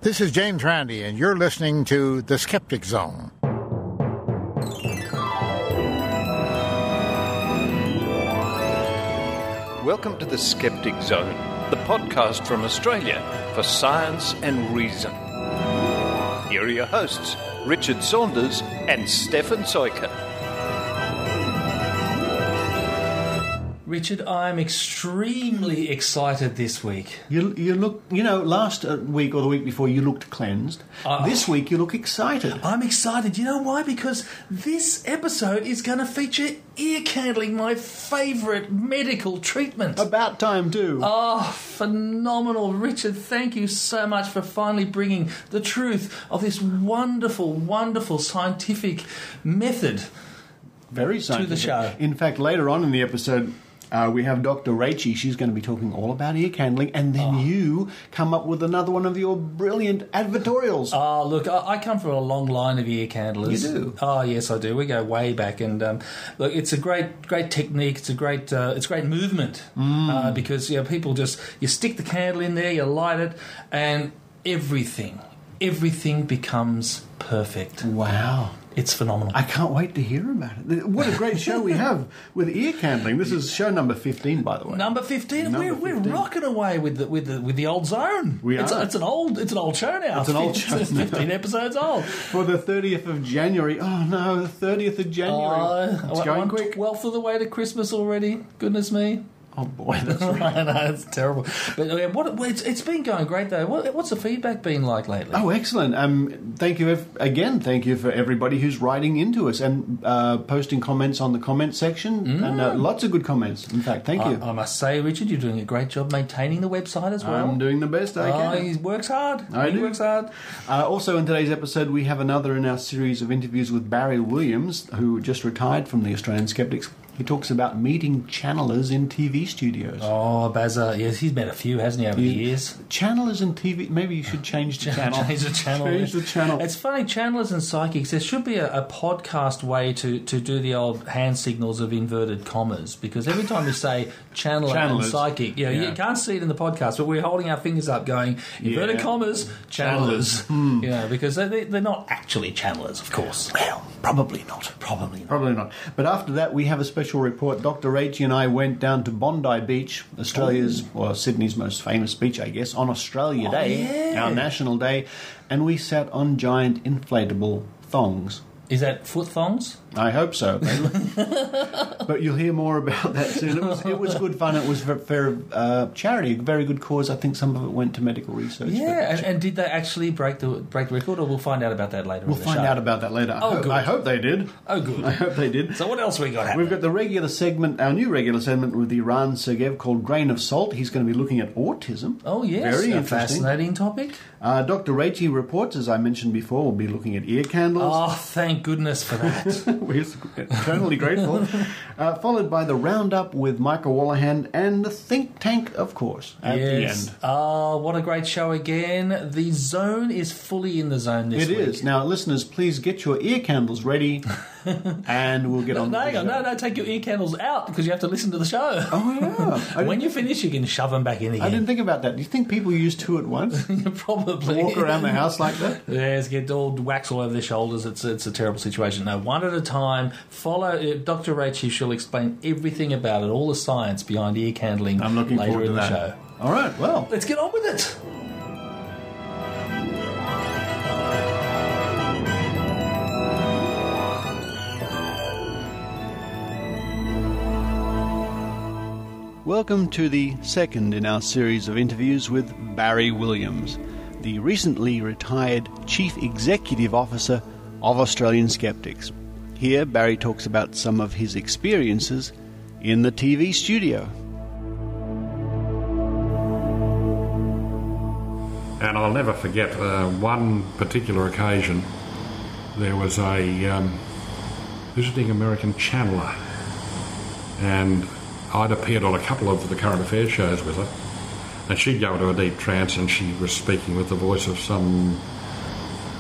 This is James Randi, and you're listening to The Skeptic Zone. Welcome to The Skeptic Zone, the podcast from Australia for science and reason. Here are your hosts, Richard Saunders and Stefan Sojka. Richard, I'm extremely excited this week. You look, last week or the week before you looked cleansed. This week you look excited. I'm excited. You know why? Because this episode is going to feature ear candling, my favourite medical treatment. About time too. Oh, phenomenal. Richard, thank you so much for finally bringing the truth of this wonderful, wonderful scientific method Very scientific. To the show. In fact, later on in the episode, we have Dr. Rachie. She's going to be talking all about ear candling, and then you come up with another one of your brilliant advertorials. Oh, look, I come from a long line of ear candlers. You do? Oh, yes, I do. We go way back, and look, it's a great technique. It's a great movement because people just you stick the candle in there, you light it, and everything becomes perfect. Wow. It's phenomenal. I can't wait to hear about it. What a great show we have with ear candling. This is show number 15, by the way. Number 15. We're rocking away with the old zone. We are. It's an old show now. It's an old show. It's 15 episodes old. For the 30th of January. Oh no, the 30th of January. It's going quick. 12th of the way to Christmas already. Goodness me. Oh boy, that's right. I know, it's terrible. But it's been going great though. What's the feedback been like lately? Oh, excellent. Thank you Thank you for everybody who's writing into us and posting comments on the comment section. And lots of good comments. In fact, thank you. I must say, Richard, you're doing a great job maintaining the website as well. I'm doing the best I can. He works hard. He works hard. Also, in today's episode, we have another in our series of interviews with Barry Williams, who just retired from the Australian Skeptics. He talks about meeting channelers in TV studios. Oh, Bazza. Yes, he's met a few, hasn't he, over the years? Channelers in TV... Maybe you should change the channel. Change the channel. Change the channel. It's funny, channelers and psychics, there should be a podcast way to do the old hand signals of inverted commas, because every time you say channeler and psychic, you can't see it in the podcast, but we're holding our fingers up going, inverted commas, channelers. Because they're not actually channelers, of course. Well, probably not. But after that, we have a special report. Dr. Rachie and I went down to Bondi Beach, Sydney's most famous beach, I guess, on Australia Day, our national day, and we sat on giant inflatable thongs. Is that foot thongs? I hope so. But you'll hear more about that soon. It was good fun. It was for charity, a very good cause. I think some of it went to medical research. Yeah, and did they actually break the record, or we'll find out about that later? We'll find out about that later. Good. I hope they did. Oh, good. I hope they did. So what else we got happening? We've got the regular segment, our new regular segment with Eran Segev called Grain of Salt. He's going to be looking at autism. Oh, yes. Very a interesting. Fascinating topic. Dr. Rachie reports, as I mentioned before, we'll be looking at ear candles. Oh, thank goodness for that. We're eternally grateful. Followed by the roundup with Michael Wolloghan and the think tank, of course, at the end. Oh, what a great show again. The zone is fully in the zone this week. It is. Now, listeners, please get your ear candles ready and we'll get on with the show. No, take your ear candles out because you have to listen to the show. Oh, yeah. When you finish, you can shove them back in again. I didn't think about that. Do you think people use two at once? Probably. Walk around the house like that? Yes, get all wax all over their shoulders. It's a terrible situation. No, one at a time. Follow Dr. Rachie. She'll explain everything about it, all the science behind ear candling. I'm looking later forward to in the that. show. All right, well. Let's get on with it. Welcome to the second in our series of interviews with Barry Williams, the recently retired Chief Executive Officer of Australian Skeptics. Here, Barry talks about some of his experiences in the TV studio. And I'll never forget one particular occasion. There was a visiting American channeler, and I'd appeared on a couple of the current affairs shows with her, and she'd go into a deep trance and she was speaking with the voice of some,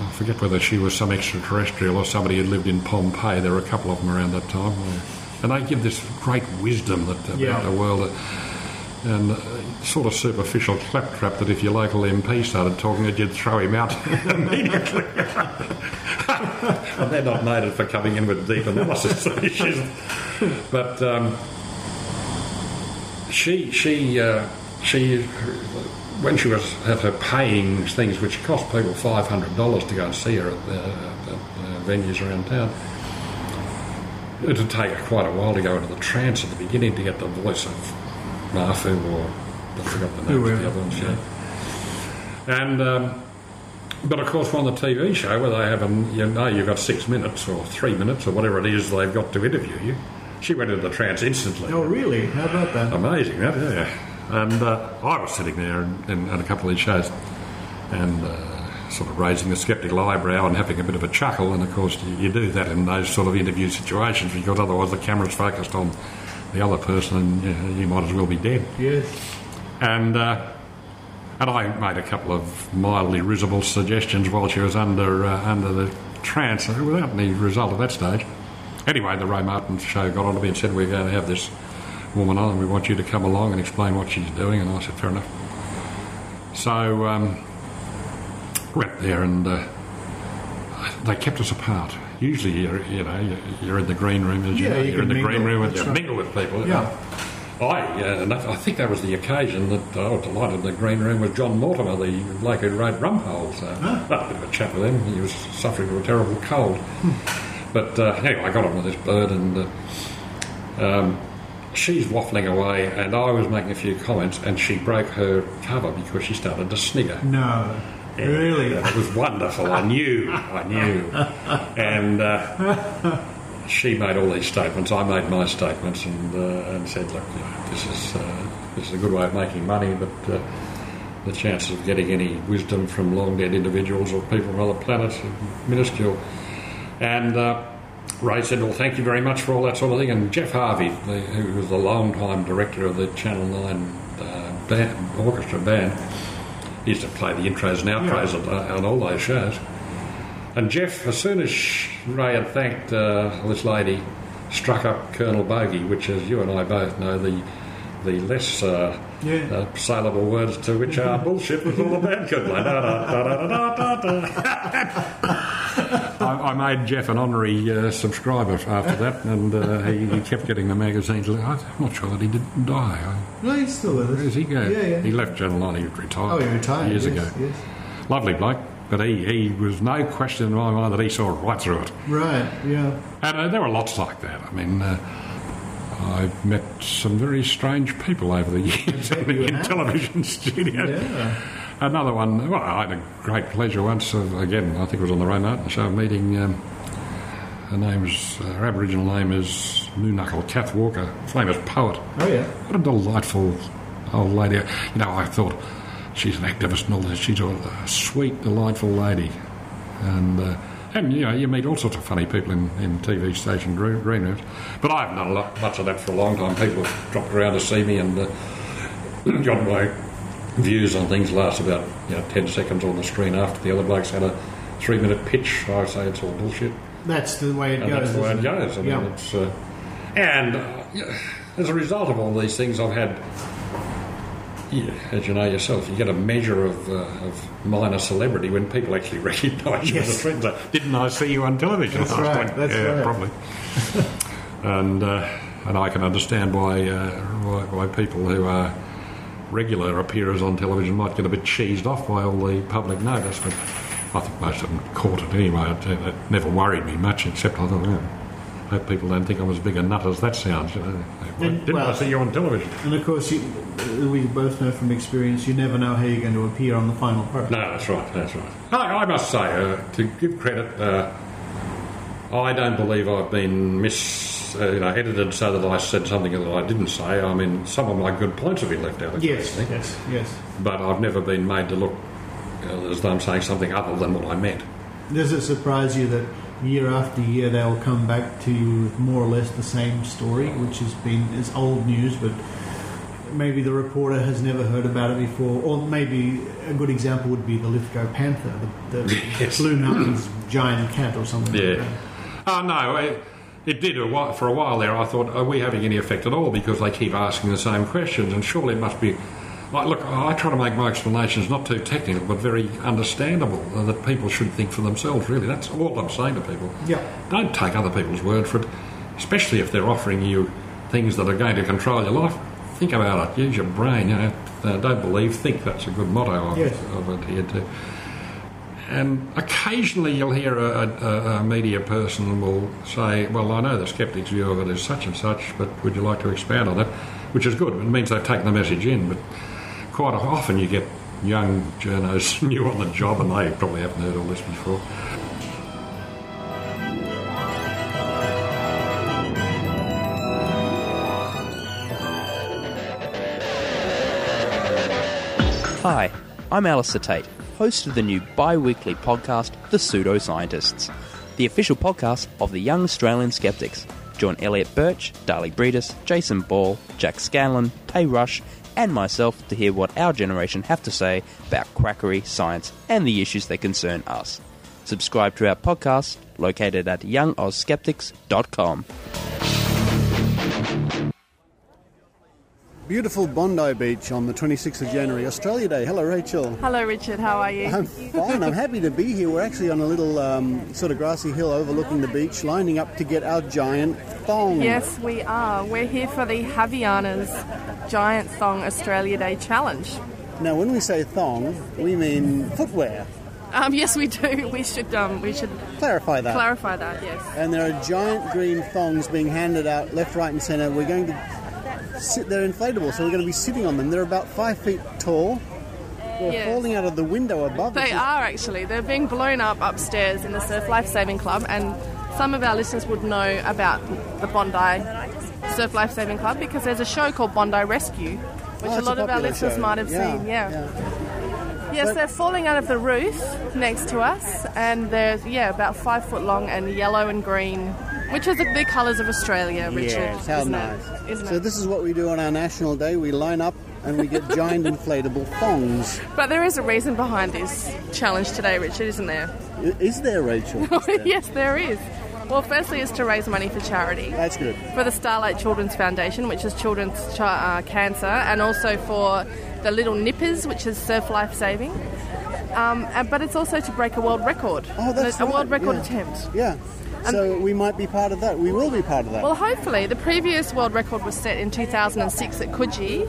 I forget whether she was some extraterrestrial or somebody who lived in Pompeii. There were a couple of them around that time. And they give this great wisdom about the world. And sort of superficial claptrap that if your local MP started talking, you'd throw him out immediately. And they're not noted for coming in with deep analysis of issues. But she when she was at her paying things, which cost people $500 to go and see her at venues around town, it would take her quite a while to go into the trance at the beginning to get the voice of Marfu, or I forgot the name of the other ones. Yeah. And but of course, on the TV show where they have you've got 6 minutes or 3 minutes or whatever it is they've got to interview you, she went into the trance instantly. Oh, really? How about that? Amazing, that, yeah. And I was sitting there at a couple of these shows and sort of raising a sceptical eyebrow and having a bit of a chuckle. And of course, you do that in those sort of interview situations because otherwise the camera's focused on the other person and you might as well be dead. Yes. And I made a couple of mildly risible suggestions while she was under the trance without any result at that stage. Anyway, the Ray Martin show got on to me and said, we're going to have this woman on and we want you to come along and explain what she's doing. And I said, fair enough. So went there and they kept us apart. Usually you're in the green room, as you're in the green room and you mingle with people. Yeah. I think that was the occasion that I was delighted in the green room with John Mortimer, the bloke who wrote Rumhole. So I had a bit of a chat with him. He was suffering from a terrible cold. But anyway, I got on with this bird and she's waffling away and I was making a few comments and she broke her cover because she started to snigger. No. And, really? It was wonderful. I knew. And she made all these statements. I made my statements and said, look, this is a good way of making money, but the chances of getting any wisdom from long-dead individuals or people from other planets are minuscule. And Ray said, well, thank you very much for all that sort of thing. And Jeff Harvey, who was the long-time director of the Channel 9 orchestra band, he used to play the intros and outros on all those shows. And Jeff, as soon as Ray had thanked this lady, struck up Colonel Bogey, which, as you and I both know, the less saleable words to which are bullshit was all the band could play. I made Jeff an honorary subscriber after that, and he kept getting the magazines. I'm not sure that he didn't die. No, he's still with us. Where does he go? Yeah. He left Channel 9. He retired. Oh, he retired years ago. Yes. Lovely bloke. But he was no question in my mind that he saw right through it. Right, yeah. And there were lots like that. I mean, I've met some very strange people over the years in television studios. Yeah. Another one, well, I had a great pleasure once of, again, I think it was on the Ray Martin show, meeting, her Aboriginal name is Moonakle Kath Walker, famous poet. Oh, yeah. What a delightful old lady. I thought, she's an activist and all this. She's a sweet, delightful lady. And you meet all sorts of funny people in TV station green rooms. But I haven't done much of that for a long time. People have dropped around to see me and got my views on things last about 10 seconds on the screen after the other blokes had a 3-minute pitch. I say it's all bullshit. That's the way it goes. That's the way it goes. I mean, it's, and as a result of all these things, I've had... Yeah, as you know yourself, you get a measure of minor celebrity when people actually recognise you as a friend. Like, didn't I see you on television last right, night? Right. Probably. And I can understand why people who are regular appearers on television might get a bit cheesed off by all the public notice, but I think most of them caught it anyway. It never worried me much, except I thought, I hope people don't think I'm as big a nut as that sounds. Didn't I see you on television? And of course, we both know from experience, you never know how you're going to appear on the final part. No, that's right. I must say, to give credit, I don't believe I've been edited so that I said something that I didn't say. I mean, some of my good points have been left out. Yes. But I've never been made to look as though I'm saying something other than what I meant. Does it surprise you that year after year they'll come back to you with more or less the same story, which is old news, but maybe the reporter has never heard about it before? Or maybe a good example would be the Lithgow Panther, the Blue Mountains giant cat or something like that. Oh, no. It did for a while there. I thought, are we having any effect at all? Because they keep asking the same questions, and surely it must be... Like, look, I try to make my explanations not too technical, but very understandable, that people should think for themselves, really. That's all I'm saying to people. Yeah. Don't take other people's word for it, especially if they're offering you things that are going to control your life. Think about it. Use your brain, you know. Don't believe, think. That's a good motto I've adhered to. And occasionally you'll hear a media person will say, well, I know the Skeptics' view of it is such and such, but would you like to expand on that? Which is good. It means they've taken the message in, but quite often you get young journos new on the job and they probably haven't heard all this before. Hi, I'm Alistair Tate, host of the new bi-weekly podcast, The Pseudo-Scientists, the official podcast of the Young Australian Skeptics. Join Elliot Birch, Darley Breedis, Jason Ball, Jack Scanlon, Tay Rush, and myself to hear what our generation have to say about quackery, science, and the issues that concern us. Subscribe to our podcast, located at youngozskeptics.com. Beautiful Bondi Beach on the 26th of January, Australia Day. Hello, Rachel. Hello, Richard. How are you? I'm fine. I'm happy to be here. We're actually on a little sort of grassy hill overlooking the beach, lining up to get our giant thong. Yes, we are. We're here for the Havaianas Giant Thong Australia Day Challenge. Now, when we say thong, we mean footwear. Yes, we do. We should clarify that. Clarify that, yes. And there are giant green thongs being handed out left, right and centre. We're going to they're inflatable, so we're going to be sitting on them. They're about 5 feet tall. They're falling out of the window above. They are, actually. They're being blown up upstairs in the Surf Life Saving Club, and some of our listeners would know about the Bondi Surf Life Saving Club because there's a show called Bondi Rescue, which a lot of our listeners might have seen. Yes, they're falling out of the roof next to us, and they're about 5 foot long and yellow and green, which are the colours of Australia, Richard. Yes, how nice. So this is what we do on our National Day. We line up and we get giant inflatable thongs. But there is a reason behind this challenge today, Richard, isn't there? Is there, Rachel? Yes, there is. Well, firstly, it's to raise money for charity. That's good. For the Starlight Children's Foundation, which is children's cancer, and also for the Little Nippers, which is surf life saving. But it's also to break a world record. Oh, that's a world record attempt. Yeah. So we might be part of that. We will be part of that. Well, hopefully. The previous world record was set in 2006 at Coogee,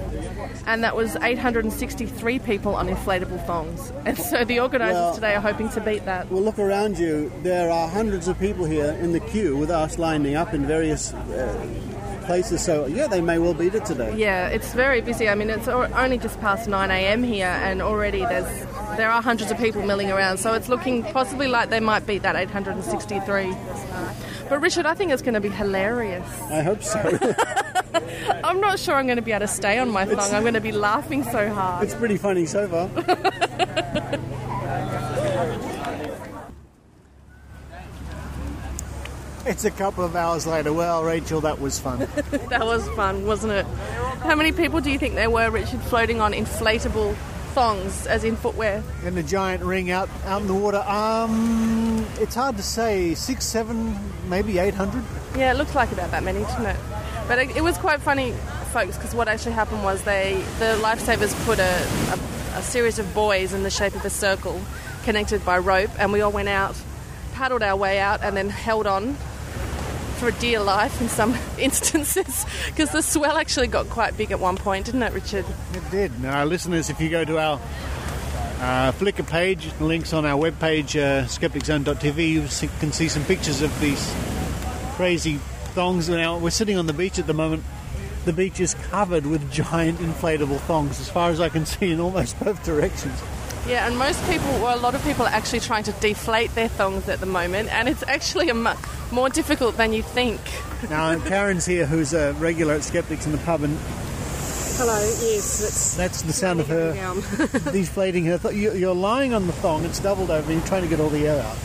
and that was 863 people on inflatable thongs. And so the organisers today are hoping to beat that. Well, look around you. There are hundreds of people here in the queue with us lining up in various places. So, they may well beat it today. Yeah, it's very busy. I mean, it's only just past 9 a.m. here, and already there are hundreds of people milling around. So it's looking possibly like they might beat that 863. But Richard, I think it's going to be hilarious. I hope so. I'm not sure I'm going to be able to stay on my thong. I'm going to be laughing so hard. It's pretty funny so far. It's a couple of hours later. Well, Rachel, that was fun. That was fun, wasn't it? How many people do you think there were, Richard, floating on inflatable thongs, as in footwear? In the giant ring out in the water. It's hard to say. 6, 7, maybe 800. Yeah, it looks like about that many, doesn't it? But it was quite funny, folks, because what actually happened was the lifesavers put a series of buoys in the shape of a circle connected by rope, and we all went out, paddled our way out, and then held on for dear life in some instances, because the swell actually got quite big at one point, didn't it, Richard? It did. Now, our listeners, if you go to our Flickr page, the link's on our webpage, skepticzone.tv, you can see some pictures of these crazy thongs. Now, we're sitting on the beach at the moment. The beach is covered with giant inflatable thongs, as far as I can see, in almost both directions. Yeah, and a lot of people are actually trying to deflate their thongs at the moment, and it's actually more difficult than you think. Now, Karen's here, who's a regular at Skeptics in the pub, and hello, yes. That's the sound of her deflating her. You're lying on the thong, it's doubled over, and you're trying to get all the air out.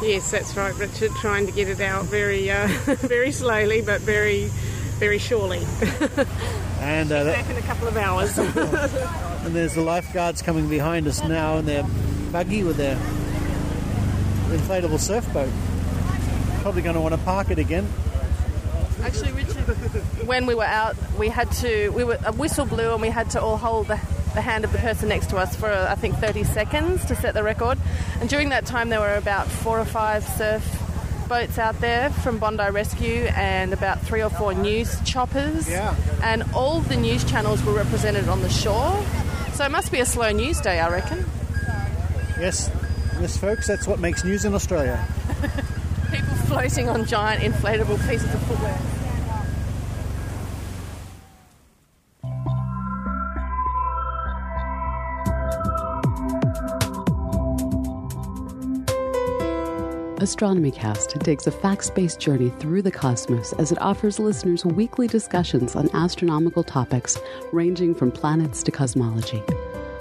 Yes, that's right, Richard, trying to get it out very very slowly, but very, very surely. And back in a couple of hours. And there's the lifeguards coming behind us now in their buggy with their inflatable surfboat. Probably going to want to park it again. Actually, Richard, when we were out, a whistle blew and we had to all hold the hand of the person next to us for, I think, 30 seconds to set the record. And during that time, there were about 4 or 5 surf boats out there from Bondi Rescue and about 3 or 4 news choppers. Yeah. And all the news channels were represented on the shore. So it must be a slow news day, I reckon. Yes, folks, that's what makes news in Australia. People floating on giant inflatable pieces of footwear. AstronomyCast takes a facts-based journey through the cosmos as it offers listeners weekly discussions on astronomical topics ranging from planets to cosmology.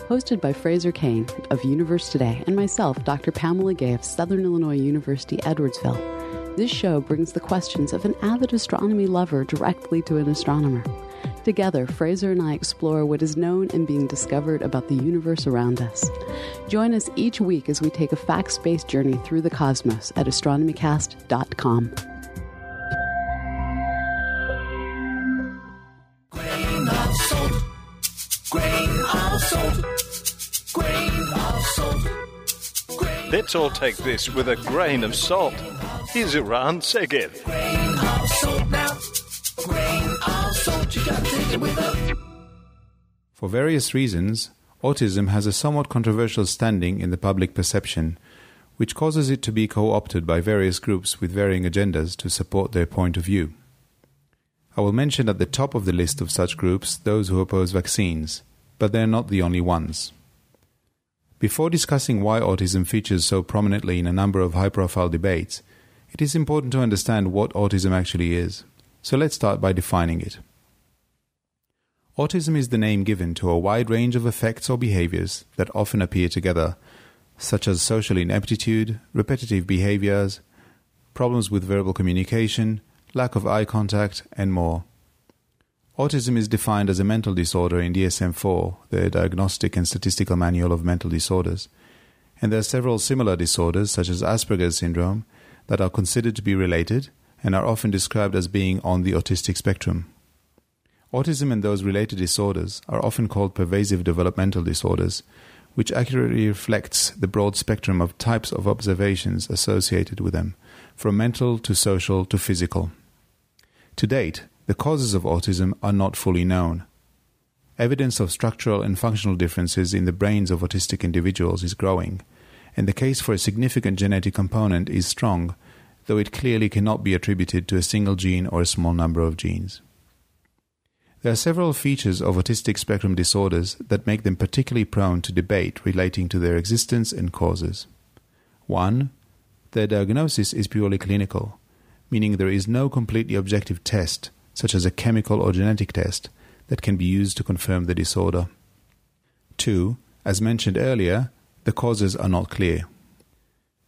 Hosted by Fraser Kane of Universe Today and myself, Dr. Pamela Gay of Southern Illinois University, Edwardsville, this show brings the questions of an avid astronomy lover directly to an astronomer. Together, Fraser and I explore what is known and being discovered about the universe around us. Join us each week as we take a facts-based journey through the cosmos at astronomycast.com. Grain of salt. Grain of salt. Grain of salt. Let's all take this with a grain of salt. Here's Eran Segev. Grain of salt now. Grain of salt, you gotta take it with a... For various reasons, autism has a somewhat controversial standing in the public perception, which causes it to be co-opted by various groups with varying agendas to support their point of view. I will mention at the top of the list of such groups those who oppose vaccines, but they are not the only ones. Before discussing why autism features so prominently in a number of high-profile debates, it is important to understand what autism actually is. So let's start by defining it. Autism is the name given to a wide range of effects or behaviors that often appear together, such as social ineptitude, repetitive behaviors, problems with verbal communication, lack of eye contact, and more. Autism is defined as a mental disorder in DSM-4, the Diagnostic and Statistical Manual of Mental Disorders, and there are several similar disorders, such as Asperger's syndrome, that are considered to be related and are often described as being on the autistic spectrum. Autism and those related disorders are often called pervasive developmental disorders, which accurately reflects the broad spectrum of types of observations associated with them, from mental to social to physical. To date, the causes of autism are not fully known. Evidence of structural and functional differences in the brains of autistic individuals is growing, and the case for a significant genetic component is strong, though it clearly cannot be attributed to a single gene or a small number of genes. There are several features of autistic spectrum disorders that make them particularly prone to debate relating to their existence and causes. 1. Their diagnosis is purely clinical, meaning there is no completely objective test, such as a chemical or genetic test, that can be used to confirm the disorder. 2. As mentioned earlier, the causes are not clear.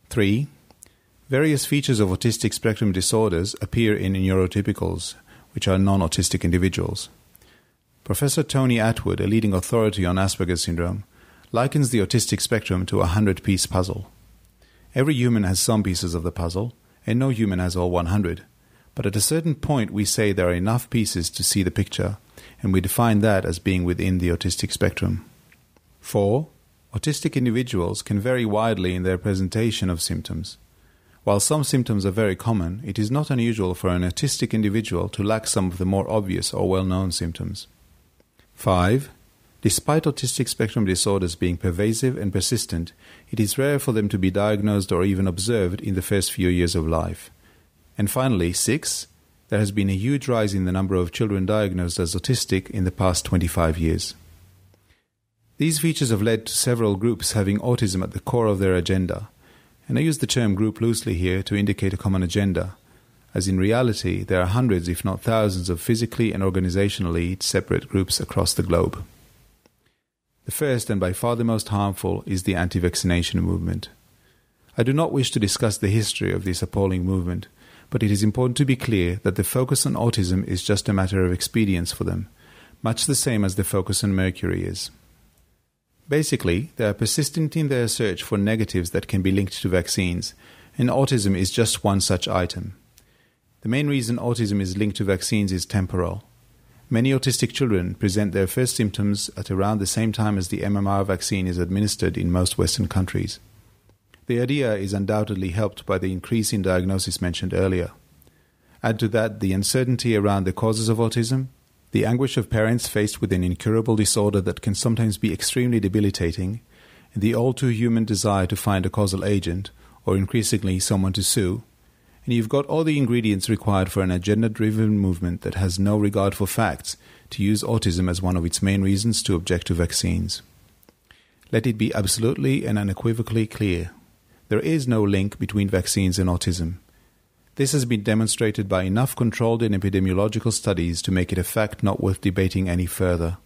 3. Various features of autistic spectrum disorders appear in neurotypicals, which are non-autistic individuals. Professor Tony Atwood, a leading authority on Asperger's syndrome, likens the autistic spectrum to a 100-piece puzzle. Every human has some pieces of the puzzle, and no human has all 100. But at a certain point we say there are enough pieces to see the picture, and we define that as being within the autistic spectrum. 4. Autistic individuals can vary widely in their presentation of symptoms. While some symptoms are very common, it is not unusual for an autistic individual to lack some of the more obvious or well-known symptoms. 5. Despite autistic spectrum disorders being pervasive and persistent, it is rare for them to be diagnosed or even observed in the first few years of life. And finally, 6. There has been a huge rise in the number of children diagnosed as autistic in the past 25 years. These features have led to several groups having autism at the core of their agenda, and I use the term group loosely here to indicate a common agenda, as in reality there are hundreds if not thousands of physically and organizationally separate groups across the globe. The first and by far the most harmful is the anti-vaccination movement. I do not wish to discuss the history of this appalling movement, but it is important to be clear that the focus on autism is just a matter of expedience for them, much the same as the focus on mercury is. Basically, they are persistent in their search for negatives that can be linked to vaccines, and autism is just one such item. The main reason autism is linked to vaccines is temporal. Many autistic children present their first symptoms at around the same time as the MMR vaccine is administered in most Western countries. The idea is undoubtedly helped by the increase in diagnosis mentioned earlier. Add to that the uncertainty around the causes of autism, the anguish of parents faced with an incurable disorder that can sometimes be extremely debilitating, and the all-too-human desire to find a causal agent, or increasingly someone to sue, and you've got all the ingredients required for an agenda-driven movement that has no regard for facts to use autism as one of its main reasons to object to vaccines. Let it be absolutely and unequivocally clear. There is no link between vaccines and autism. This has been demonstrated by enough controlled and epidemiological studies to make it a fact not worth debating any further.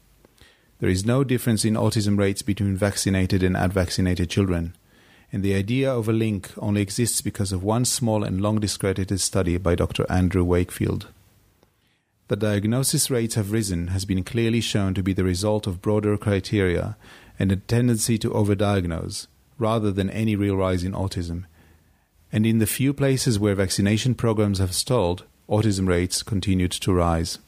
There is no difference in autism rates between vaccinated and unvaccinated children, and the idea of a link only exists because of one small and long discredited study by Dr. Andrew Wakefield. The diagnosis rates have risen has been clearly shown to be the result of broader criteria and a tendency to overdiagnose, rather than any real rise in autism. And in the few places where vaccination programs have stalled, autism rates continued to rise.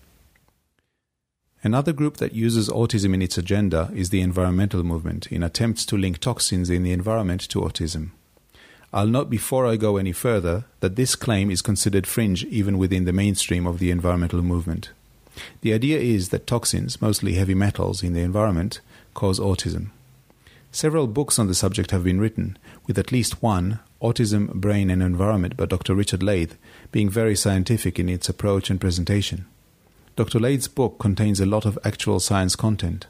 Another group that uses autism in its agenda is the environmental movement in attempts to link toxins in the environment to autism. I'll note before I go any further that this claim is considered fringe even within the mainstream of the environmental movement. The idea is that toxins, mostly heavy metals, in the environment cause autism. Several books on the subject have been written, with at least one, Autism, Brain and Environment by Dr. Richard Lath, being very scientific in its approach and presentation. Dr. Lath's book contains a lot of actual science content.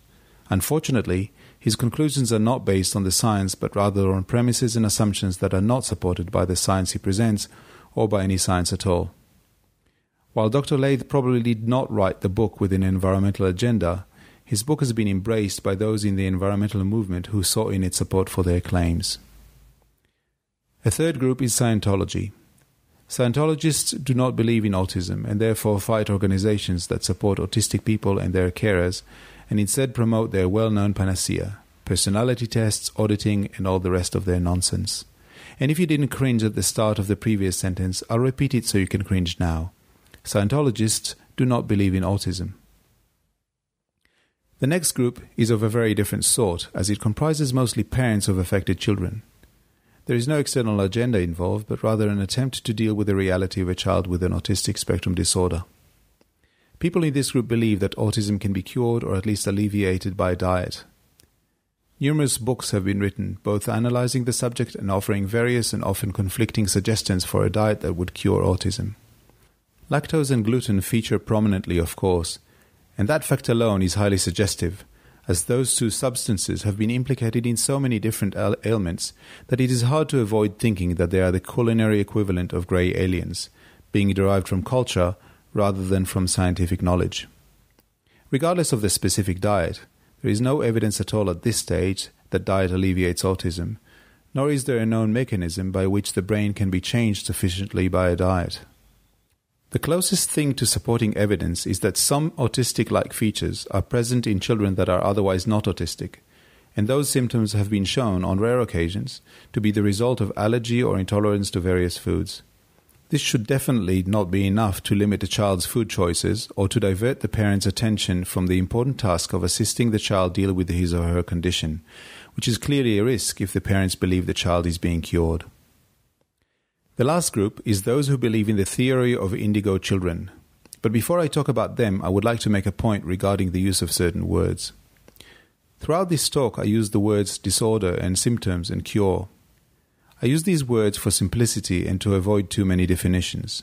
Unfortunately, his conclusions are not based on the science but rather on premises and assumptions that are not supported by the science he presents or by any science at all. While Dr. Lath probably did not write the book with an environmental agenda, his book has been embraced by those in the environmental movement who saw in it support for their claims. A third group is Scientology. Scientologists do not believe in autism and therefore fight organizations that support autistic people and their carers and instead promote their well-known panacea, personality tests, auditing, and all the rest of their nonsense. And if you didn't cringe at the start of the previous sentence, I'll repeat it so you can cringe now. Scientologists do not believe in autism. The next group is of a very different sort, as it comprises mostly parents of affected children. There is no external agenda involved, but rather an attempt to deal with the reality of a child with an autistic spectrum disorder. People in this group believe that autism can be cured or at least alleviated by diet. Numerous books have been written, both analyzing the subject and offering various and often conflicting suggestions for a diet that would cure autism. Lactose and gluten feature prominently, of course, and that fact alone is highly suggestive, as those two substances have been implicated in so many different ailments that it is hard to avoid thinking that they are the culinary equivalent of grey aliens, being derived from culture rather than from scientific knowledge. Regardless of the specific diet, there is no evidence at all at this stage that diet alleviates autism, nor is there a known mechanism by which the brain can be changed sufficiently by a diet. The closest thing to supporting evidence is that some autistic-like features are present in children that are otherwise not autistic, and those symptoms have been shown, on rare occasions, to be the result of allergy or intolerance to various foods. This should definitely not be enough to limit a child's food choices or to divert the parent's attention from the important task of assisting the child deal with his or her condition, which is clearly a risk if the parents believe the child is being cured. The last group is those who believe in the theory of indigo children. But before I talk about them, I would like to make a point regarding the use of certain words. Throughout this talk, I use the words disorder and symptoms and cure. I use these words for simplicity and to avoid too many definitions.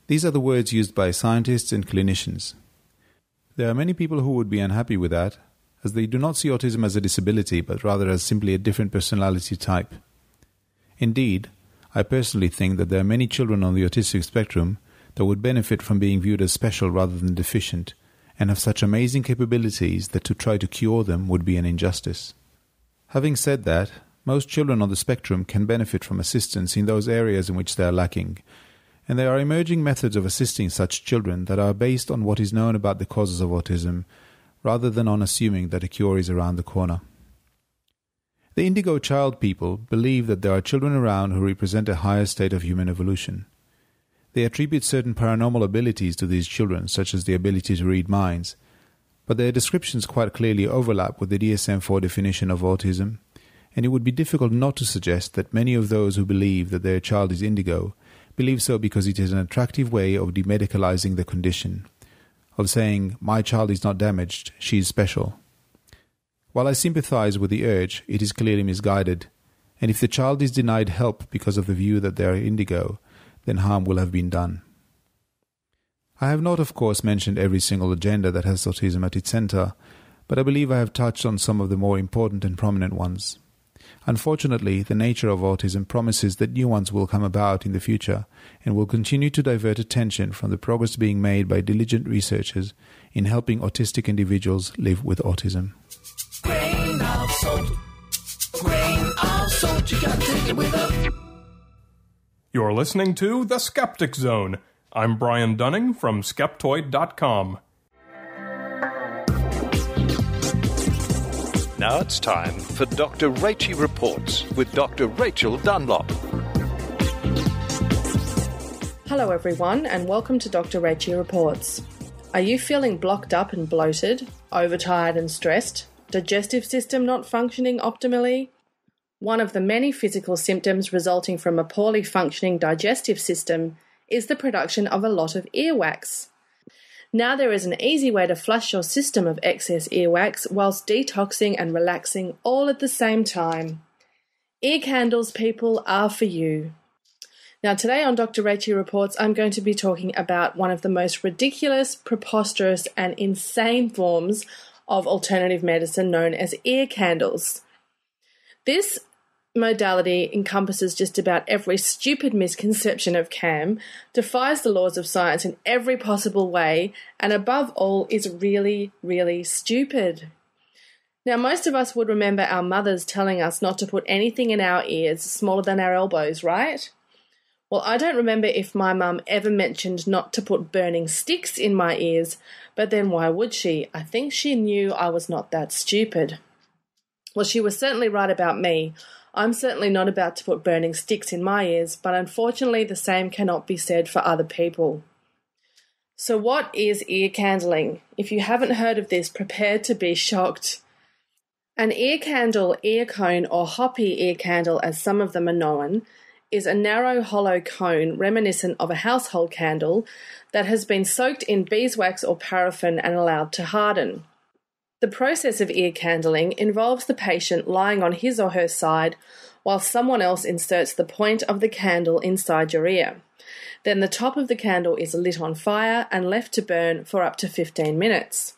These are the words used by scientists and clinicians. There are many people who would be unhappy with that, as they do not see autism as a disability, but rather as simply a different personality type. Indeed, I personally think that there are many children on the autistic spectrum that would benefit from being viewed as special rather than deficient, and have such amazing capabilities that to try to cure them would be an injustice. Having said that, most children on the spectrum can benefit from assistance in those areas in which they are lacking, and there are emerging methods of assisting such children that are based on what is known about the causes of autism, rather than on assuming that a cure is around the corner. The indigo child people believe that there are children around who represent a higher state of human evolution. They attribute certain paranormal abilities to these children, such as the ability to read minds, but their descriptions quite clearly overlap with the DSM-4 definition of autism, and it would be difficult not to suggest that many of those who believe that their child is indigo believe so because it is an attractive way of demedicalizing the condition, of saying, "My child is not damaged, she is special." While I sympathize with the urge, it is clearly misguided, and if the child is denied help because of the view that they are indigo, then harm will have been done. I have not, of course, mentioned every single agenda that has autism at its center, but I believe I have touched on some of the more important and prominent ones. Unfortunately, the nature of autism promises that new ones will come about in the future and will continue to divert attention from the progress being made by diligent researchers in helping autistic individuals live with autism. Grain of salt, you gotta take it with a... You're listening to The Skeptic Zone. I'm Brian Dunning from Skeptoid.com. Now it's time for Dr. Rachie Reports with Dr. Rachael Dunlop. Hello everyone and welcome to Dr. Rachie Reports. Are you feeling blocked up and bloated, overtired and stressed, digestive system not functioning optimally? One of the many physical symptoms resulting from a poorly functioning digestive system is the production of a lot of earwax. Now there is an easy way to flush your system of excess earwax whilst detoxing and relaxing all at the same time. Ear candles, people, are for you. Now today on Dr. Rachie Reports, I'm going to be talking about one of the most ridiculous, preposterous and insane forms of alternative medicine known as ear candles. This modality encompasses just about every stupid misconception of CAM, defies the laws of science in every possible way, and above all is really, really stupid. Now, most of us would remember our mothers telling us not to put anything in our ears smaller than our elbows, right? Well, I don't remember if my mum ever mentioned not to put burning sticks in my ears, but then why would she? I think she knew I was not that stupid. Well, she was certainly right about me. I'm certainly not about to put burning sticks in my ears, but unfortunately the same cannot be said for other people. So what is ear candling? If you haven't heard of this, prepare to be shocked. An ear candle, ear cone, or hoppy ear candle, as some of them are known, is a narrow hollow cone reminiscent of a household candle that has been soaked in beeswax or paraffin and allowed to harden. The process of ear candling involves the patient lying on his or her side while someone else inserts the point of the candle inside your ear. Then the top of the candle is lit on fire and left to burn for up to 15 minutes.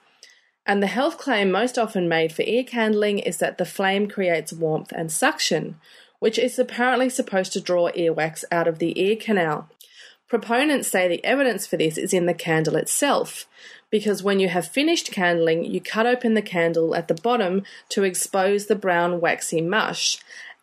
And the health claim most often made for ear candling is that the flame creates warmth and suction, which is apparently supposed to draw earwax out of the ear canal. Proponents say the evidence for this is in the candle itself, because when you have finished candling, you cut open the candle at the bottom to expose the brown waxy mush,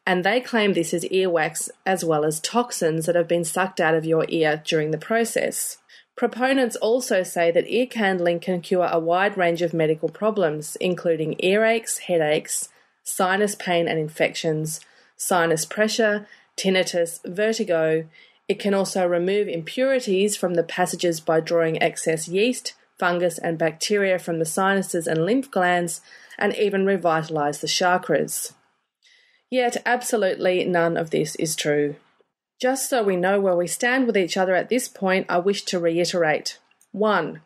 and they claim this is earwax as well as toxins that have been sucked out of your ear during the process. Proponents also say that ear candling can cure a wide range of medical problems, including earaches, headaches, sinus pain and infections, sinus pressure, tinnitus, vertigo. It can also remove impurities from the passages by drawing excess yeast, fungus and bacteria from the sinuses and lymph glands, and even revitalise the chakras. Yet absolutely none of this is true. Just so we know where we stand with each other at this point, I wish to reiterate. 1.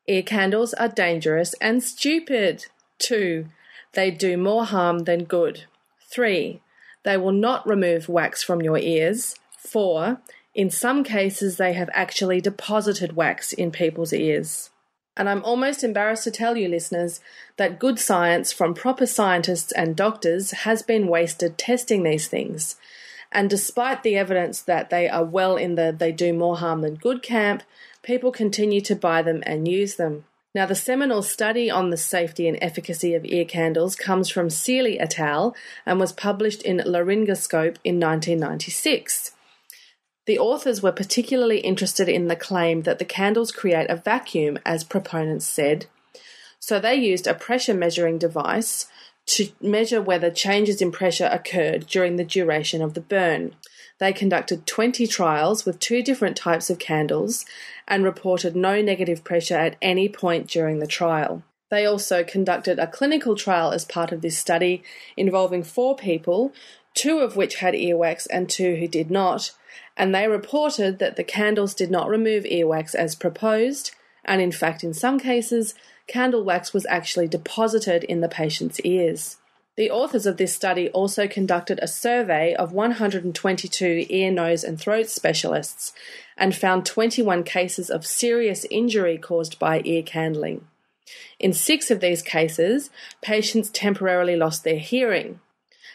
Ear candles are dangerous and stupid. 2. They do more harm than good. 3. They will not remove wax from your ears. 4. In some cases, they have actually deposited wax in people's ears. And I'm almost embarrassed to tell you, listeners, that good science from proper scientists and doctors has been wasted testing these things. And despite the evidence that they are well in the they do more harm than good camp, people continue to buy them and use them. Now, the seminal study on the safety and efficacy of ear candles comes from Seeley et al. And was published in Laryngoscope in 1996. The authors were particularly interested in the claim that the candles create a vacuum, as proponents said. So they used a pressure measuring device to measure whether changes in pressure occurred during the duration of the burn. They conducted 20 trials with 2 different types of candles and reported no negative pressure at any point during the trial. They also conducted a clinical trial as part of this study involving 4 people, 2 of which had earwax and 2 who did not, and they reported that the candles did not remove earwax as proposed, and in fact in some cases, candle wax was actually deposited in the patient's ears. The authors of this study also conducted a survey of 122 ear, nose and throat specialists and found 21 cases of serious injury caused by ear candling. In 6 of these cases, patients temporarily lost their hearing,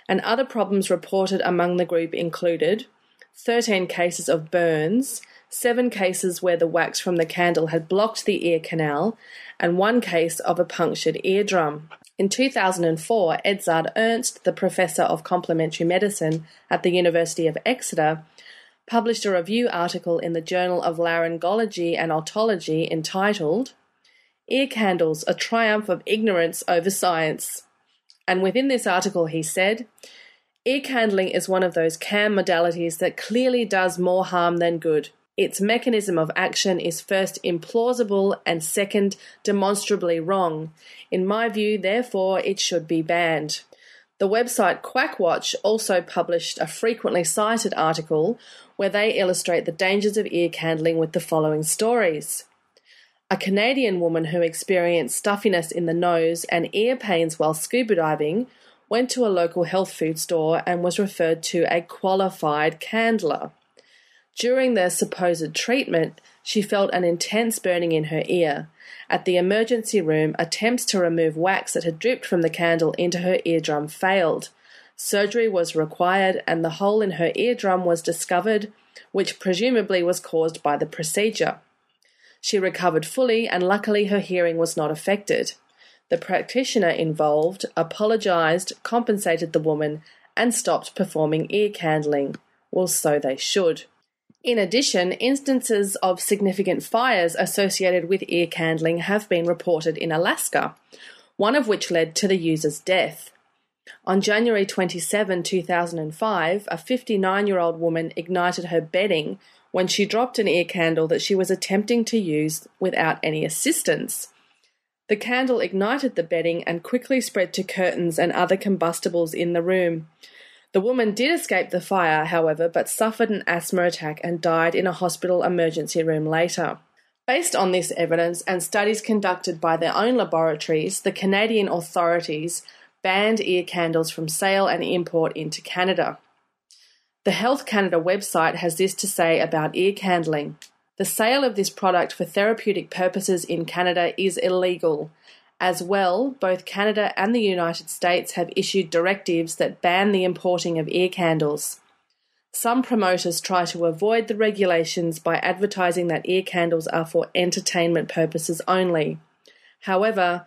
and other problems reported among the group included 13 cases of burns, 7 cases where the wax from the candle had blocked the ear canal, and 1 case of a punctured eardrum. In 2004, Edzard Ernst, the Professor of Complementary Medicine at the University of Exeter, published a review article in the Journal of Laryngology and Otology entitled "Ear Candles, a Triumph of Ignorance over Science." And within this article he said, "Ear candling is one of those CAM modalities that clearly does more harm than good. Its mechanism of action is first implausible and second demonstrably wrong. In my view, therefore, it should be banned." The website Quackwatch also published a frequently cited article where they illustrate the dangers of ear candling with the following stories. A Canadian woman who experienced stuffiness in the nose and ear pains while scuba diving went to a local health food store and was referred to a qualified candler. During the supposed treatment, she felt an intense burning in her ear. At the emergency room, attempts to remove wax that had dripped from the candle into her eardrum failed. Surgery was required and the hole in her eardrum was discovered, which presumably was caused by the procedure. She recovered fully and luckily her hearing was not affected. The practitioner involved apologised, compensated the woman, and stopped performing ear candling. Well, so they should. In addition, instances of significant fires associated with ear candling have been reported in Alaska, one of which led to the user's death. On January 27, 2005, a 59-year-old woman ignited her bedding when she dropped an ear candle that she was attempting to use without any assistance. The candle ignited the bedding and quickly spread to curtains and other combustibles in the room. The woman did escape the fire, however, but suffered an asthma attack and died in a hospital emergency room later. Based on this evidence and studies conducted by their own laboratories, the Canadian authorities banned ear candles from sale and import into Canada. The Health Canada website has this to say about ear candling. The sale of this product for therapeutic purposes in Canada is illegal. As well, both Canada and the United States have issued directives that ban the importing of ear candles. Some promoters try to avoid the regulations by advertising that ear candles are for entertainment purposes only. However,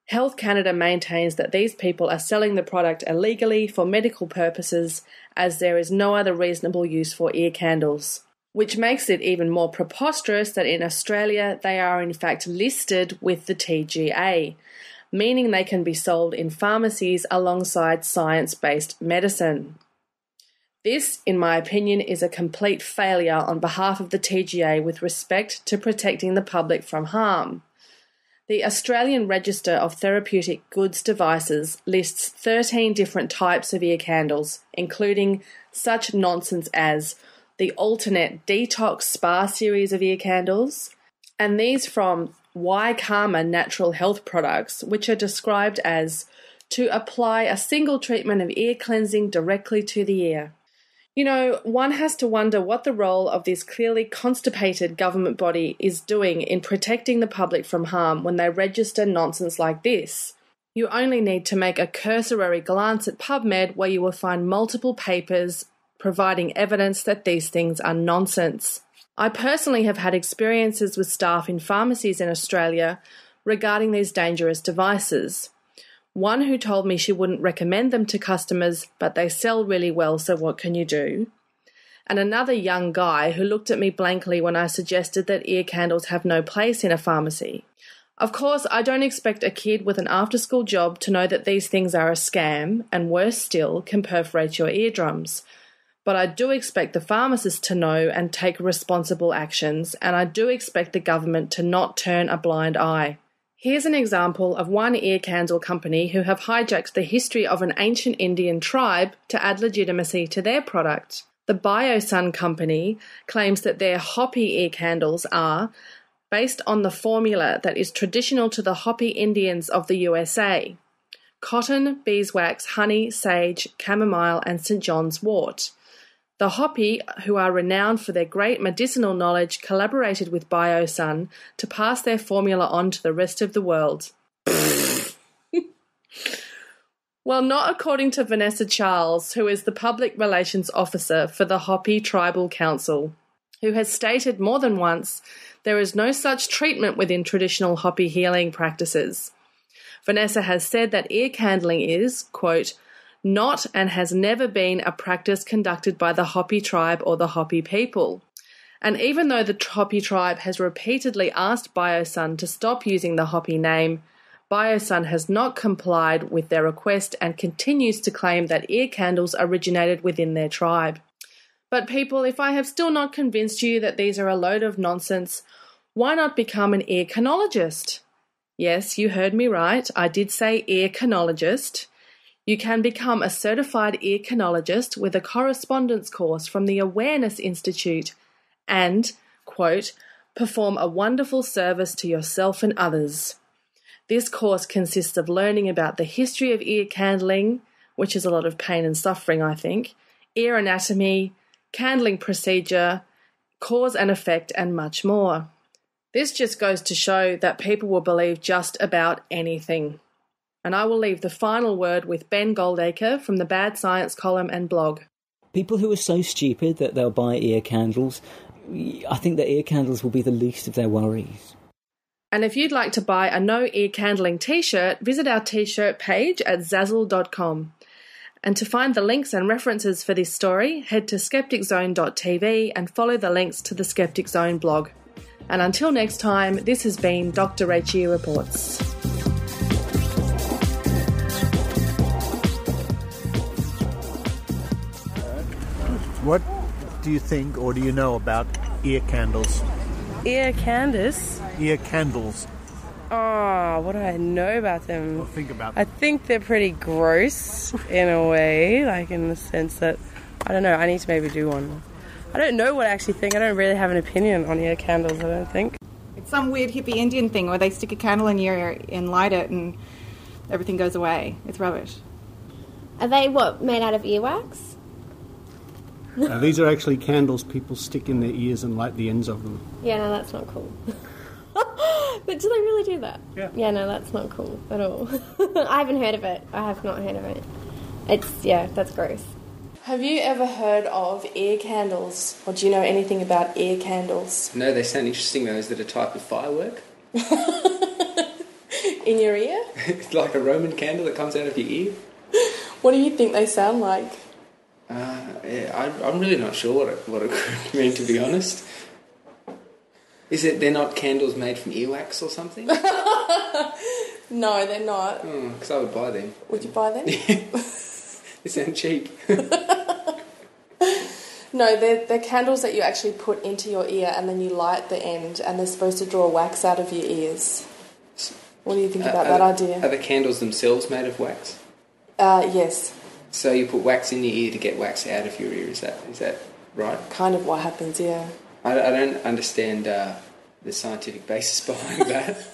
Health Canada maintains that these people are selling the product illegally for medical purposes as there is no other reasonable use for ear candles, which makes it even more preposterous that in Australia they are in fact listed with the TGA, meaning they can be sold in pharmacies alongside science-based medicine. This, in my opinion, is a complete failure on behalf of the TGA with respect to protecting the public from harm. The Australian Register of Therapeutic Goods Devices lists 13 different types of ear candles, including such nonsense as the alternate detox spa series of ear candles, and these from Y Karma Natural Health Products, which are described as to apply a single treatment of ear cleansing directly to the ear. You know, one has to wonder what the role of this clearly constipated government body is doing in protecting the public from harm when they register nonsense like this. You only need to make a cursory glance at PubMed where you will find multiple papers providing evidence that these things are nonsense. I personally have had experiences with staff in pharmacies in Australia regarding these dangerous devices. One who told me she wouldn't recommend them to customers, but they sell really well, so what can you do? And another young guy who looked at me blankly when I suggested that ear candles have no place in a pharmacy. Of course, I don't expect a kid with an after-school job to know that these things are a scam and, worse still, can perforate your eardrums. But I do expect the pharmacist to know and take responsible actions, and I do expect the government to not turn a blind eye. Here's an example of one ear candle company who have hijacked the history of an ancient Indian tribe to add legitimacy to their product. The BioSun company claims that their Hopi ear candles are based on the formula that is traditional to the Hopi Indians of the USA: cotton, beeswax, honey, sage, chamomile, and St. John's wort. The Hopi, who are renowned for their great medicinal knowledge, collaborated with BioSun to pass their formula on to the rest of the world. Well, not according to Vanessa Charles, who is the Public Relations Officer for the Hopi Tribal Council, who has stated more than once there is no such treatment within traditional Hopi healing practices. Vanessa has said that ear candling is, quote, not and has never been a practice conducted by the Hopi tribe or the Hopi people. And even though the Hopi tribe has repeatedly asked BioSun to stop using the Hopi name, BioSun has not complied with their request and continues to claim that ear candles originated within their tribe. But people, if I have still not convinced you that these are a load of nonsense, why not become an ear canologist? Yes, you heard me right. I did say ear canologist. You can become a certified ear canologist with a correspondence course from the Awareness Institute and, quote, perform a wonderful service to yourself and others. This course consists of learning about the history of ear candling, which is a lot of pain and suffering, I think, ear anatomy, candling procedure, cause and effect, and much more. This just goes to show that people will believe just about anything. And I will leave the final word with Ben Goldacre from the Bad Science column and blog. People who are so stupid that they'll buy ear candles, I think that ear candles will be the least of their worries. And if you'd like to buy a No Ear Candling t-shirt, visit our t-shirt page at Zazzle.com. And to find the links and references for this story, head to SkepticZone.tv and follow the links to the Skeptic Zone blog. And until next time, this has been Dr. Rachie Reports. What do you think, or do you know about ear candles? Ear candles? Ear candles. Oh, what do I know about them? Well, think about them. I think they're pretty gross in a way, like in the sense that, I don't know, I need to maybe do one. I don't know what I actually think. I don't really have an opinion on ear candles, I don't think. It's some weird hippie Indian thing where they stick a candle in your ear and light it and everything goes away. It's rubbish. Are they, what, made out of earwax? These are actually candles people stick in their ears and light the ends of them. Yeah, no, that's not cool. But do they really do that? Yeah. Yeah, no, that's not cool at all. I haven't heard of it. I have not heard of it. That's gross. Have you ever heard of ear candles? Or do you know anything about ear candles? No, they sound interesting though. Is that a type of firework? In your ear? It's like a Roman candle that comes out of your ear? What do you think they sound like? I'm really not sure what it could mean, to be honest. Is it they're not candles made from earwax or something? No, they're not. Because I would buy them. Would you buy them? They sound cheap. No, they're candles that you actually put into your ear and then you light the end and they're supposed to draw wax out of your ears. What do you think about that idea? Are the candles themselves made of wax? Yes. So you put wax in your ear to get wax out of your ear, is that right? Kind of what happens, yeah. I don't understand the scientific basis behind that,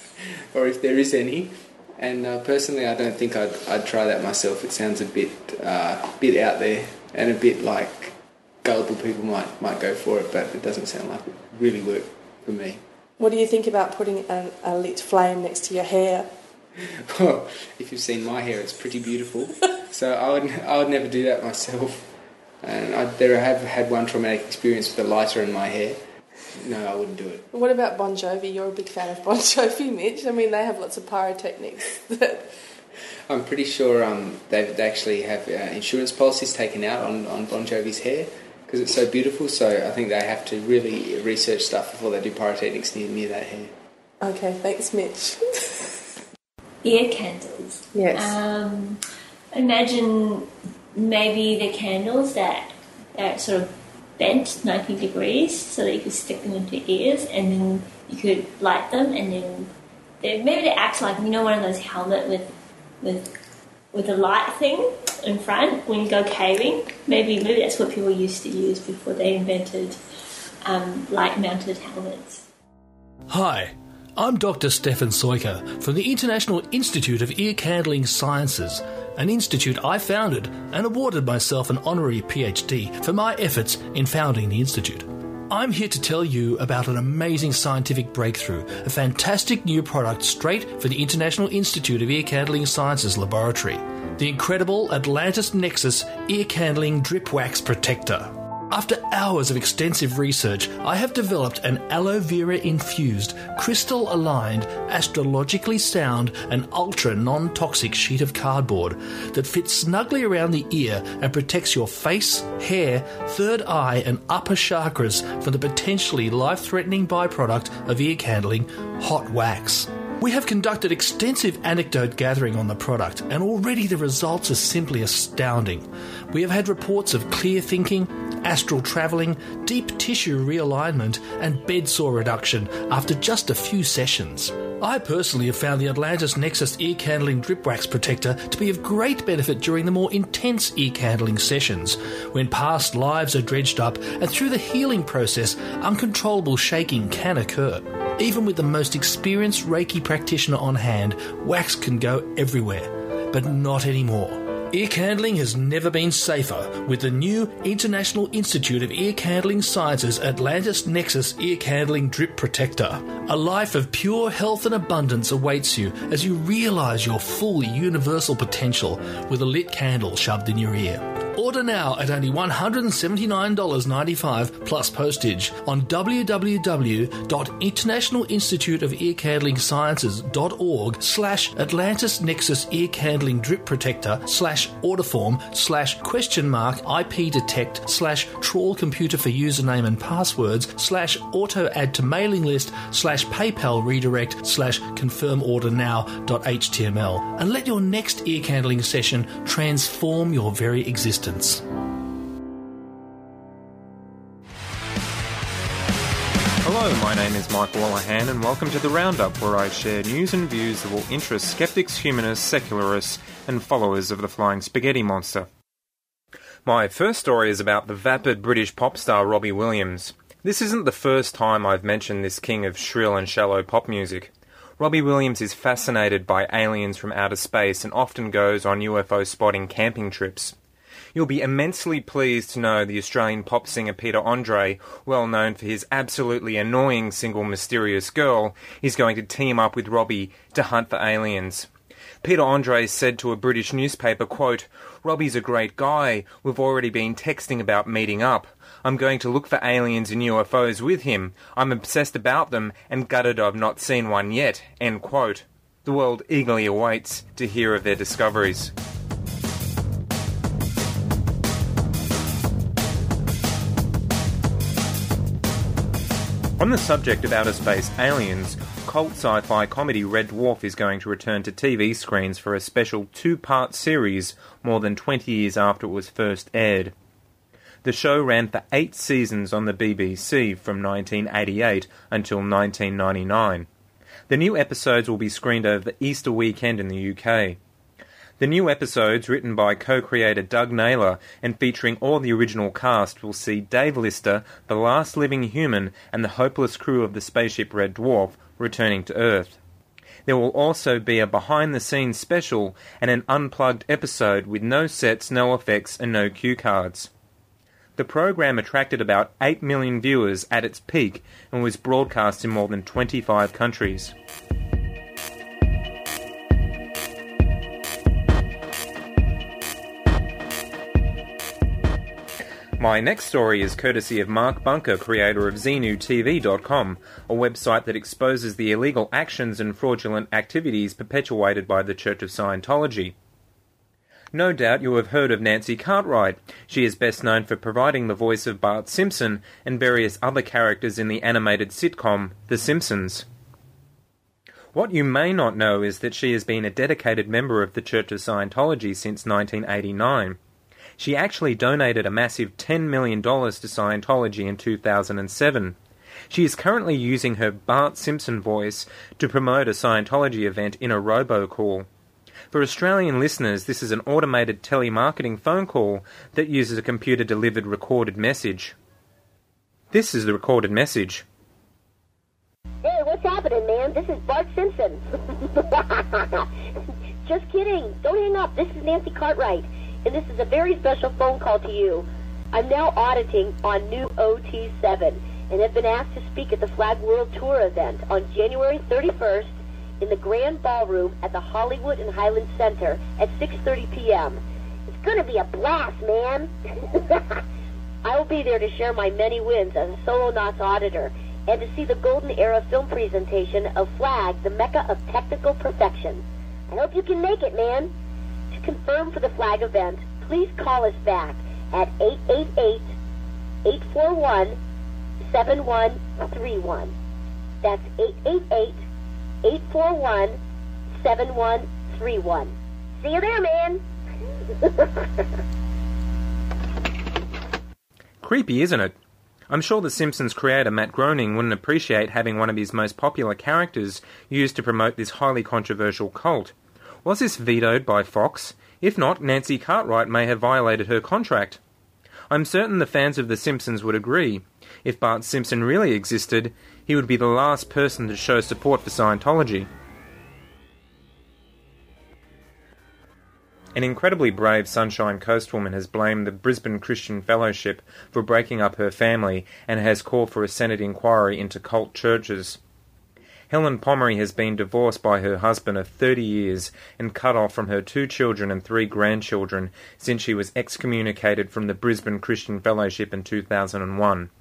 or if there is any. And personally, I don't think I'd try that myself. It sounds a bit out there and a bit like gullible people might go for it, but it doesn't sound like it really work for me. What do you think about putting a lit flame next to your hair? Well, if you've seen my hair, it's pretty beautiful. So I would never do that myself. And I have had one traumatic experience with a lighter in my hair. No, I wouldn't do it. What about Bon Jovi? You're a big fan of Bon Jovi, Mitch. I mean, they have lots of pyrotechnics. I'm pretty sure they actually have insurance policies taken out on Bon Jovi's hair because it's so beautiful. So I think they have to really research stuff before they do pyrotechnics near that hair. Okay, thanks, Mitch. Ear candles. Yes. Imagine maybe the candles that are sort of bent 90 degrees so that you could stick them into ears and then you could light them and then maybe they act like, you know, one of those helmet with a light thing in front when you go caving. Maybe that's what people used to use before they invented light-mounted helmets. Hi, I'm Dr. Stefan Sojka from the International Institute of Ear Candling Sciences, an institute I founded and awarded myself an honorary PhD for my efforts in founding the institute. I'm here to tell you about an amazing scientific breakthrough, a fantastic new product straight for the International Institute of Ear Candling Sciences laboratory, the incredible Atlantis Nexus Ear Candling Drip Wax Protector. After hours of extensive research, I have developed an aloe vera infused, crystal aligned, astrologically sound and ultra non-toxic sheet of cardboard that fits snugly around the ear and protects your face, hair, third eye and upper chakras from the potentially life-threatening byproduct of ear candling, hot wax. We have conducted extensive anecdote gathering on the product, and already the results are simply astounding. We have had reports of clear thinking, astral travelling, deep tissue realignment, and bed sore reduction after just a few sessions. I personally have found the Atlantis Nexus Ear Candling Drip Wax Protector to be of great benefit during the more intense ear candling sessions, when past lives are dredged up and through the healing process, uncontrollable shaking can occur. Even with the most experienced Rachie practitioner on hand, wax can go everywhere, but not anymore. Ear candling has never been safer with the new International Institute of Ear Candling Sciences Atlantis Nexus Ear Candling Drip Protector. A life of pure health and abundance awaits you as you realise your full universal potential with a lit candle shoved in your ear. Order now at only $179.95 plus postage on www.internationalinstituteofearcandlingsciences.org/Atlantis Nexus Ear Candling Drip Protector /orderform/question_IP detect /trawl computer for username and passwords /auto add to mailing list /PayPal redirect /confirm order now.html and let your next ear candling session transform your very existence. Hello, my name is Michael Wolloghan and welcome to The Roundup, where I share news and views that will interest skeptics, humanists, secularists and followers of the Flying Spaghetti Monster. My first story is about the vapid British pop star Robbie Williams. This isn't the first time I've mentioned this king of shrill and shallow pop music. Robbie Williams is fascinated by aliens from outer space and often goes on UFO spotting camping trips. You'll be immensely pleased to know the Australian pop singer Peter Andre, well known for his absolutely annoying single Mysterious Girl, is going to team up with Robbie to hunt for aliens. Peter Andre said to a British newspaper, quote, "Robbie's a great guy. We've already been texting about meeting up. I'm going to look for aliens and UFOs with him. I'm obsessed about them and gutted I've not seen one yet." End quote. The world eagerly awaits to hear of their discoveries. On the subject of outer space aliens, cult sci-fi comedy Red Dwarf is going to return to TV screens for a special 2-part series more than 20 years after it was first aired. The show ran for 8 seasons on the BBC from 1988 until 1999. The new episodes will be screened over the Easter weekend in the UK. The new episodes, written by co-creator Doug Naylor and featuring all the original cast, will see Dave Lister, the last living human, and the hopeless crew of the spaceship Red Dwarf returning to Earth. There will also be a behind-the-scenes special and an unplugged episode with no sets, no effects, and no cue cards. The program attracted about 8 million viewers at its peak and was broadcast in more than 25 countries. My next story is courtesy of Mark Bunker, creator of XenuTV.com, a website that exposes the illegal actions and fraudulent activities perpetuated by the Church of Scientology. No doubt you have heard of Nancy Cartwright. She is best known for providing the voice of Bart Simpson and various other characters in the animated sitcom The Simpsons. What you may not know is that she has been a dedicated member of the Church of Scientology since 1989. She actually donated a massive $10 million to Scientology in 2007. She is currently using her Bart Simpson voice to promote a Scientology event in a robocall. For Australian listeners, this is an automated telemarketing phone call that uses a computer-delivered recorded message. This is the recorded message. Hey, what's happening, man? This is Bart Simpson. Just kidding. Don't hang up. This is Nancy Cartwright, and this is a very special phone call to you. I'm now auditing on new OT7 and have been asked to speak at the Flag World Tour event on January 31st in the Grand Ballroom at the Hollywood and Highland Center at 6:30 p.m. It's going to be a blast, man. I will be there to share my many wins as a solo Knots auditor and to see the Golden Era film presentation of Flag, the Mecca of Technical Perfection. I hope you can make it, man. To confirm for the Flag event, please call us back at 888-841-7131. That's 888-841-7131. See you there, man. Creepy, isn't it? I'm sure the Simpsons creator Matt Groening wouldn't appreciate having one of his most popular characters used to promote this highly controversial cult. Was this vetoed by Fox? If not, Nancy Cartwright may have violated her contract. I'm certain the fans of The Simpsons would agree. If Bart Simpson really existed, he would be the last person to show support for Scientology. An incredibly brave Sunshine Coast woman has blamed the Brisbane Christian Fellowship for breaking up her family and has called for a Senate inquiry into cult churches. Helen Pomeroy has been divorced by her husband of 30 years and cut off from her 2 children and 3 grandchildren since she was excommunicated from the Brisbane Christian Fellowship in 2001.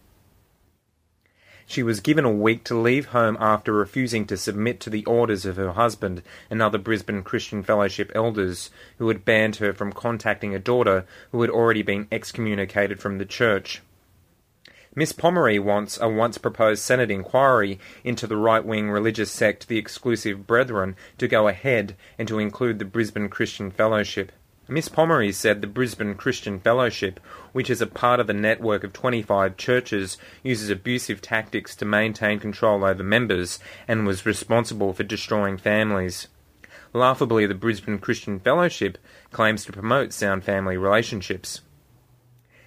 She was given a week to leave home after refusing to submit to the orders of her husband and other Brisbane Christian Fellowship elders who had banned her from contacting a daughter who had already been excommunicated from the church. Miss Pomeroy wants a once-proposed Senate inquiry into the right-wing religious sect the Exclusive Brethren to go ahead and to include the Brisbane Christian Fellowship. Miss Pomeroy said the Brisbane Christian Fellowship, which is a part of a network of 25 churches, uses abusive tactics to maintain control over members and was responsible for destroying families. Laughably, the Brisbane Christian Fellowship claims to promote sound family relationships.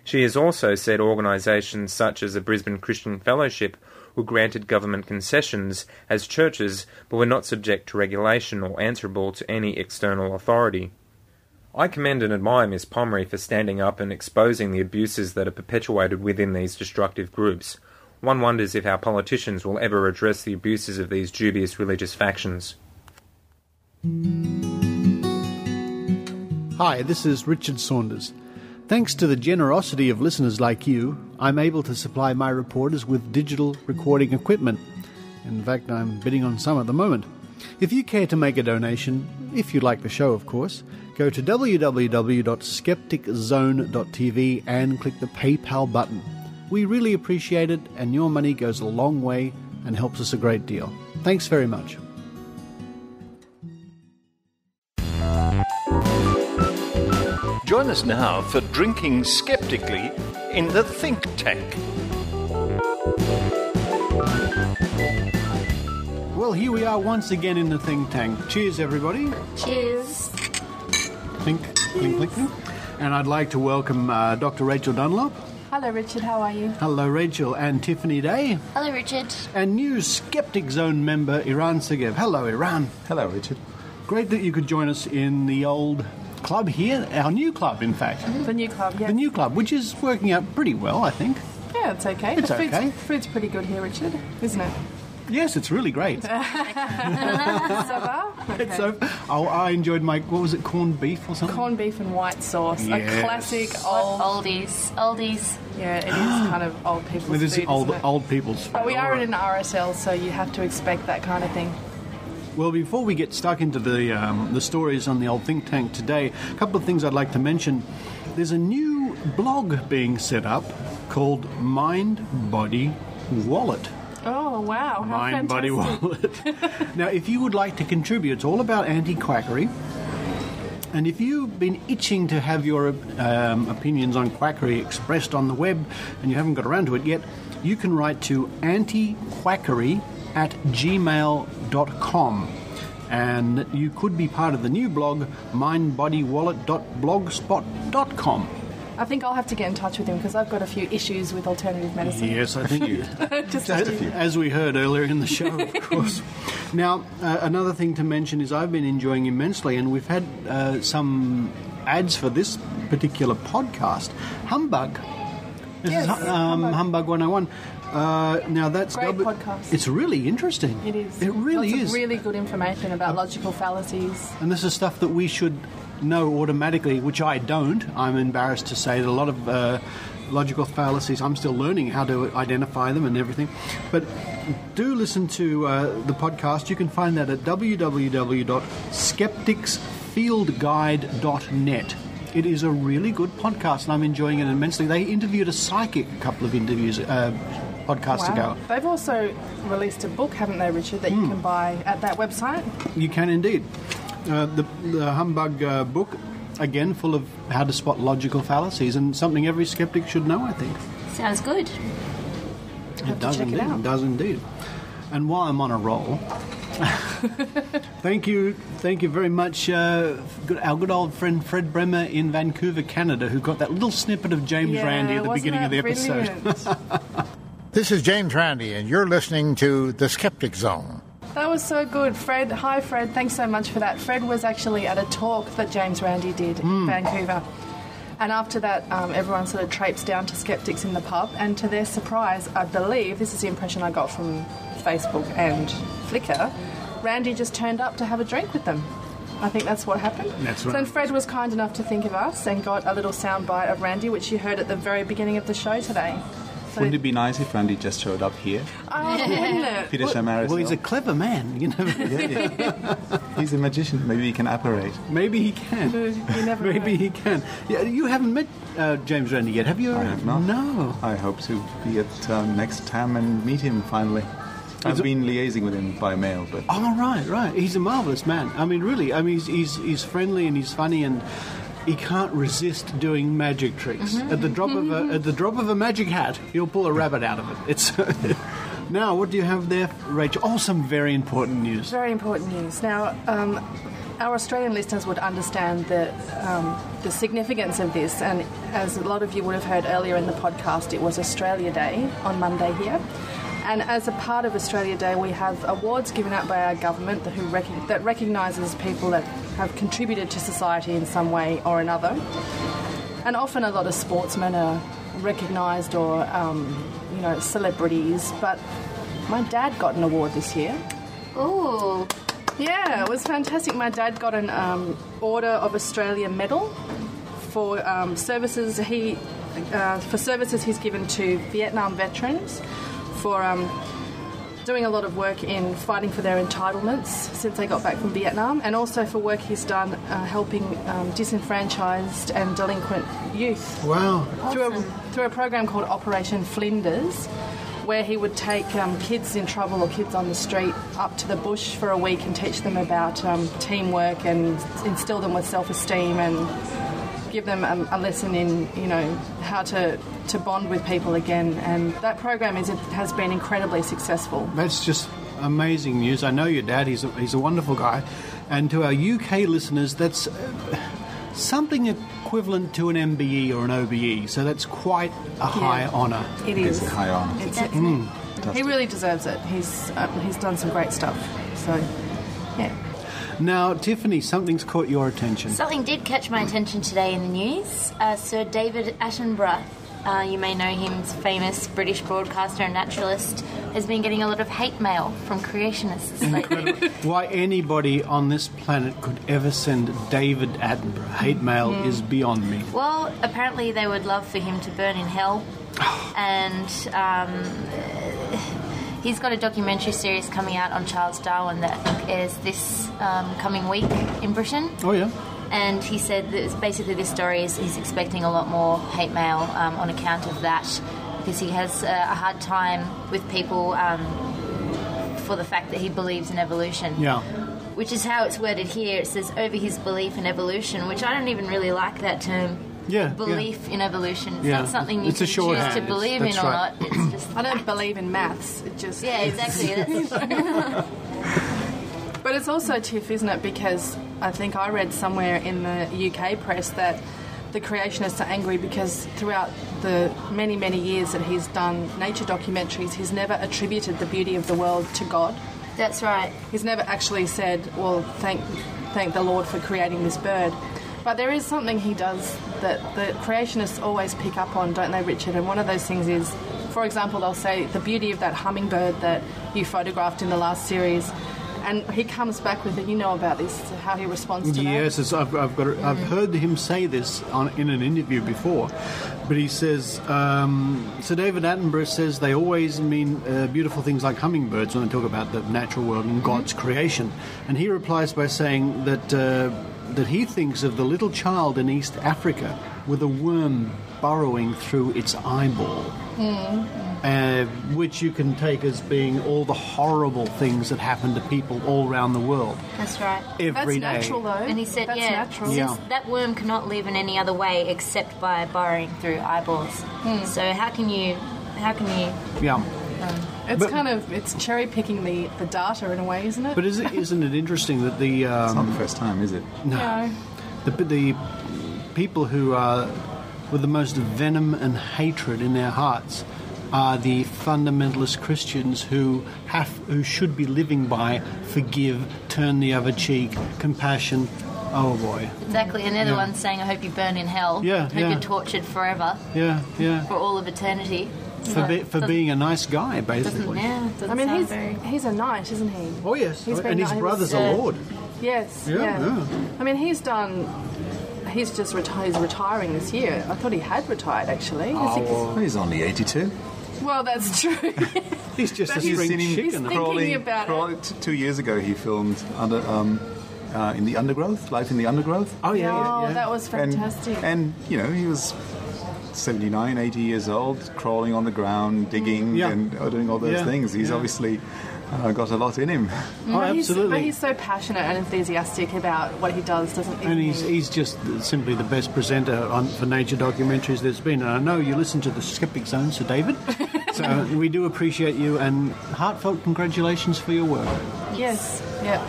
She has also said organisations such as the Brisbane Christian Fellowship were granted government concessions as churches but were not subject to regulation or answerable to any external authority. I commend and admire Miss Pomeroy for standing up and exposing the abuses that are perpetuated within these destructive groups. One wonders if our politicians will ever address the abuses of these dubious religious factions. Hi, this is Richard Saunders. Thanks to the generosity of listeners like you, I'm able to supply my reporters with digital recording equipment. In fact, I'm bidding on some at the moment. If you care to make a donation, if you like the show, of course, go to www.skepticzone.tv and click the PayPal button. We really appreciate it, and your money goes a long way and helps us a great deal. Thanks very much. Join us now for Drinking Skeptically in the Think Tank. Well, here we are once again in the Think Tank. Cheers, everybody. Cheers. Clink, clink, clink, clink. And I'd like to welcome Dr. Rachael Dunlop. Hello, Richard. How are you? Hello, Rachael. And Tiffany Day. Hello, Richard. And new Skeptic Zone member, Eran Segev. Hello, Eran. Hello, Richard. Great that you could join us in the old club here, our new club, in fact. The new club, yeah. The new club, which is working out pretty well, I think. Yeah, it's okay. It's okay. Food's pretty good here, Richard, isn't it? Yes, it's really great. So far? Okay. It's so. Oh, I enjoyed my, what was it, corned beef or something? Corned beef and white sauce. Yes. A classic oldies. Yeah, it is kind of old people's It is food, old, isn't it? old people's food. But we are in an RSL, so you have to expect that kind of thing. Well, before we get stuck into the stories on the old think tank today, a couple of things I'd like to mention. There's a new blog being set up called Mind Body Wallet. Oh, wow. How Mind Body fantastic. Wallet. Now, if you would like to contribute, it's all about anti-quackery. And if you've been itching to have your opinions on quackery expressed on the web and you haven't got around to it yet, you can write to antiquackery@gmail.com. And you could be part of the new blog, mindbodywallet.blogspot.com. I think I'll have to get in touch with him because I've got a few issues with alternative medicine. Yes, I think you. Just as we heard earlier in the show, of course. Now, another thing to mention is I've been enjoying immensely, and we've had some ads for this particular podcast. Humbug. This is Humbug 101. Now that's great podcast. It's really interesting. It is. It really Lots is. of really good information about logical fallacies. And this is stuff that we should know automatically, which I don't. I'm embarrassed to say that a lot of logical fallacies, I'm still learning how to identify them and everything. But do listen to the podcast. You can find that at www.skepticsfieldguide.net. It is a really good podcast, and I'm enjoying it immensely. They interviewed a psychic a couple of podcasts ago. They've also released a book, haven't they, Richard, that you can buy at that website? You can indeed. The Humbug book, again, full of how to spot logical fallacies, and something every skeptic should know, I think. Sounds good. It does indeed. It does indeed. And while I'm on a roll, thank you very much, our good old friend Fred Bremer in Vancouver, Canada, who got that little snippet of James Randi at the beginning of the episode. This is James Randi, and you're listening to The Skeptic Zone. That was so good, Fred. Hi, Fred. Thanks so much for that. Fred was actually at a talk that James Randi did in Vancouver. And after that, everyone sort of traipsed down to Skeptics in the pub, and to their surprise, I believe, this is the impression I got from Facebook and Flickr, Randy just turned up to have a drink with them. I think that's what happened. That's right. So Fred was kind enough to think of us and got a little soundbite of Randy, which you heard at the very beginning of the show today. So wouldn't it be nice if Randy just showed up here? Oh, wouldn't it? Peter Shamar as well, he's a clever man, you know. Yeah. He's a magician. Maybe he can apparate. Maybe he can. You never Maybe he can. Yeah, you haven't met James Randi yet, have you? I have not. No. I hope to be at next time and meet him finally. I've been liaising with him by mail, but... Oh, right. He's a marvellous man. I mean, really. I mean, he's friendly and he's funny, and he can't resist doing magic tricks. Mm-hmm. At the drop of a magic hat, he'll pull a rabbit out of it. It's now, what do you have there, Rachel? Oh, some very important news. Very important news. Now, our Australian listeners would understand the significance of this, and as a lot of you would have heard earlier in the podcast, it was Australia Day on Monday here. And as a part of Australia Day, we have awards given out by our government that recognises people that have contributed to society in some way or another. And often a lot of sportsmen are recognised, or, celebrities. But my dad got an award this year. Ooh. Yeah, it was fantastic. My dad got an Order of Australia medal for services he's given to Vietnam veterans, for doing a lot of work in fighting for their entitlements since they got back from Vietnam, and also for work he's done helping disenfranchised and delinquent youth. Wow. Through a program called Operation Flinders, where he would take kids in trouble or kids on the street up to the bush for a week and teach them about teamwork and instill them with self-esteem and give them a lesson in, how to bond with people again. And that program has been incredibly successful. That's just amazing news. I know your dad. He's a wonderful guy. And to our UK listeners, that's something equivalent to an MBE or an OBE. So that's quite a high honour. It is. It's a high honour. He really deserves it. He's done some great stuff. So, yeah. Now, Tiffany, something's caught your attention. Something did catch my attention today in the news. Sir David Attenborough, you may know him as famous British broadcaster and naturalist, has been getting a lot of hate mail from creationists lately. Why anybody on this planet could ever send David Attenborough hate mail is beyond me. Well, apparently they would love for him to burn in hell. And he's got a documentary series coming out on Charles Darwin that I think airs this coming week in Britain. Oh, yeah. And he said that basically this story is he's expecting a lot more hate mail on account of that. because he has a hard time with people for the fact that he believes in evolution. Yeah. Which is how it's worded here. It says over his belief in evolution, which I don't even really like that term. Yeah, belief in evolution. It's Yeah. not something you It's a can choose shorthand. to believe That's in or right. not. It's just I don't believe in maths. It just exactly. That's But it's also, Tiff, isn't it? Because I think I read somewhere in the UK press that the creationists are angry because throughout the many, many years that he's done nature documentaries, he's never attributed the beauty of the world to God. That's right. He's never actually said, well, thank the Lord for creating this bird. But there is something he does that the creationists always pick up on, don't they, Richard? And one of those things is, for example, they'll say the beauty of that hummingbird that you photographed in the last series. And he comes back with it. You know about this, how he responds to that. Yes, I've heard him say this in an interview before, but he says Sir David Attenborough says they always mean beautiful things like hummingbirds when they talk about the natural world and God's creation, and he replies by saying that he thinks of the little child in East Africa with a worm burrowing through its eyeball. Which you can take as being all the horrible things that happen to people all around the world. That's right. Every day. That's natural, though. And he said, That's natural. since that worm cannot live in any other way except by burrowing through eyeballs. So how can you? Yeah. It's cherry picking the data in a way, isn't it? But isn't it interesting that the it's not the first time, is it? No. The people who are with the most venom and hatred in their hearts are the fundamentalist Christians who should be living by forgive, turn the other cheek, compassion. Oh boy. Exactly, and they're the ones saying, I hope you burn in hell. Yeah, Hope you're tortured forever. Yeah. For all of eternity. For being a nice guy, basically. I mean, he's a knight, isn't he? Oh yes, He's and his brother's a lord. Yes. Yeah. I mean, he's just he's retiring this year. I thought he had retired, actually. He's only 82. Well, that's true. He's just a You've spring seen him chicken. Thinking about it. 2 years ago, he filmed in the undergrowth, Life in the Undergrowth. Oh yeah. That was fantastic. And he was 79, 80 years old, crawling on the ground, digging, and doing all those things. He's obviously got a lot in him. Oh, absolutely. But he's so passionate and enthusiastic about what he does, doesn't he? And he's just simply the best presenter for nature documentaries there's been. And I know you listen to the Skeptic Zone, Sir David. So we do appreciate you, and heartfelt congratulations for your work. Yes. Yeah.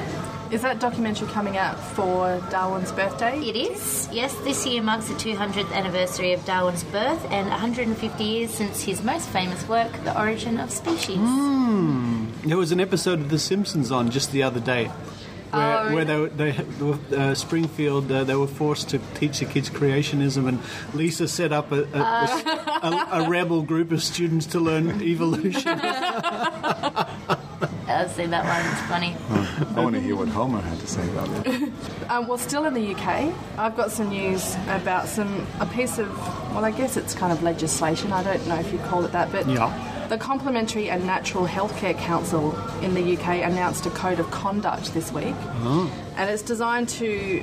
Is that documentary coming out for Darwin's birthday? It is, yes. This year marks the 200th anniversary of Darwin's birth and 150 years since his most famous work, The Origin of Species. There was an episode of The Simpsons on just the other day where they Springfield, they were forced to teach the kids creationism, and Lisa set up a rebel group of students to learn evolution. I've seen that one. It's funny. I want to hear what Homer had to say about it. Well, still in the UK, I've got some news about a piece of, well, I guess it's kind of legislation. I don't know if you'd call it that, but the Complementary and Natural Healthcare Council in the UK announced a code of conduct this week, and it's designed to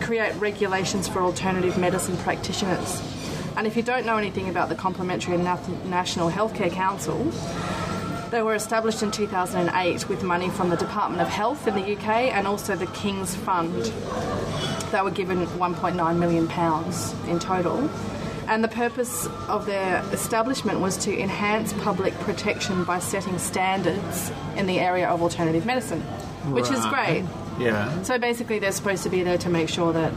create regulations for alternative medicine practitioners. And if you don't know anything about the Complementary and National Healthcare Council, they were established in 2008 with money from the Department of Health in the UK and also the King's Fund. They were given £1.9 million in total. And the purpose of their establishment was to enhance public protection by setting standards in the area of alternative medicine, which is great. Yeah. So basically they're supposed to be there to make sure that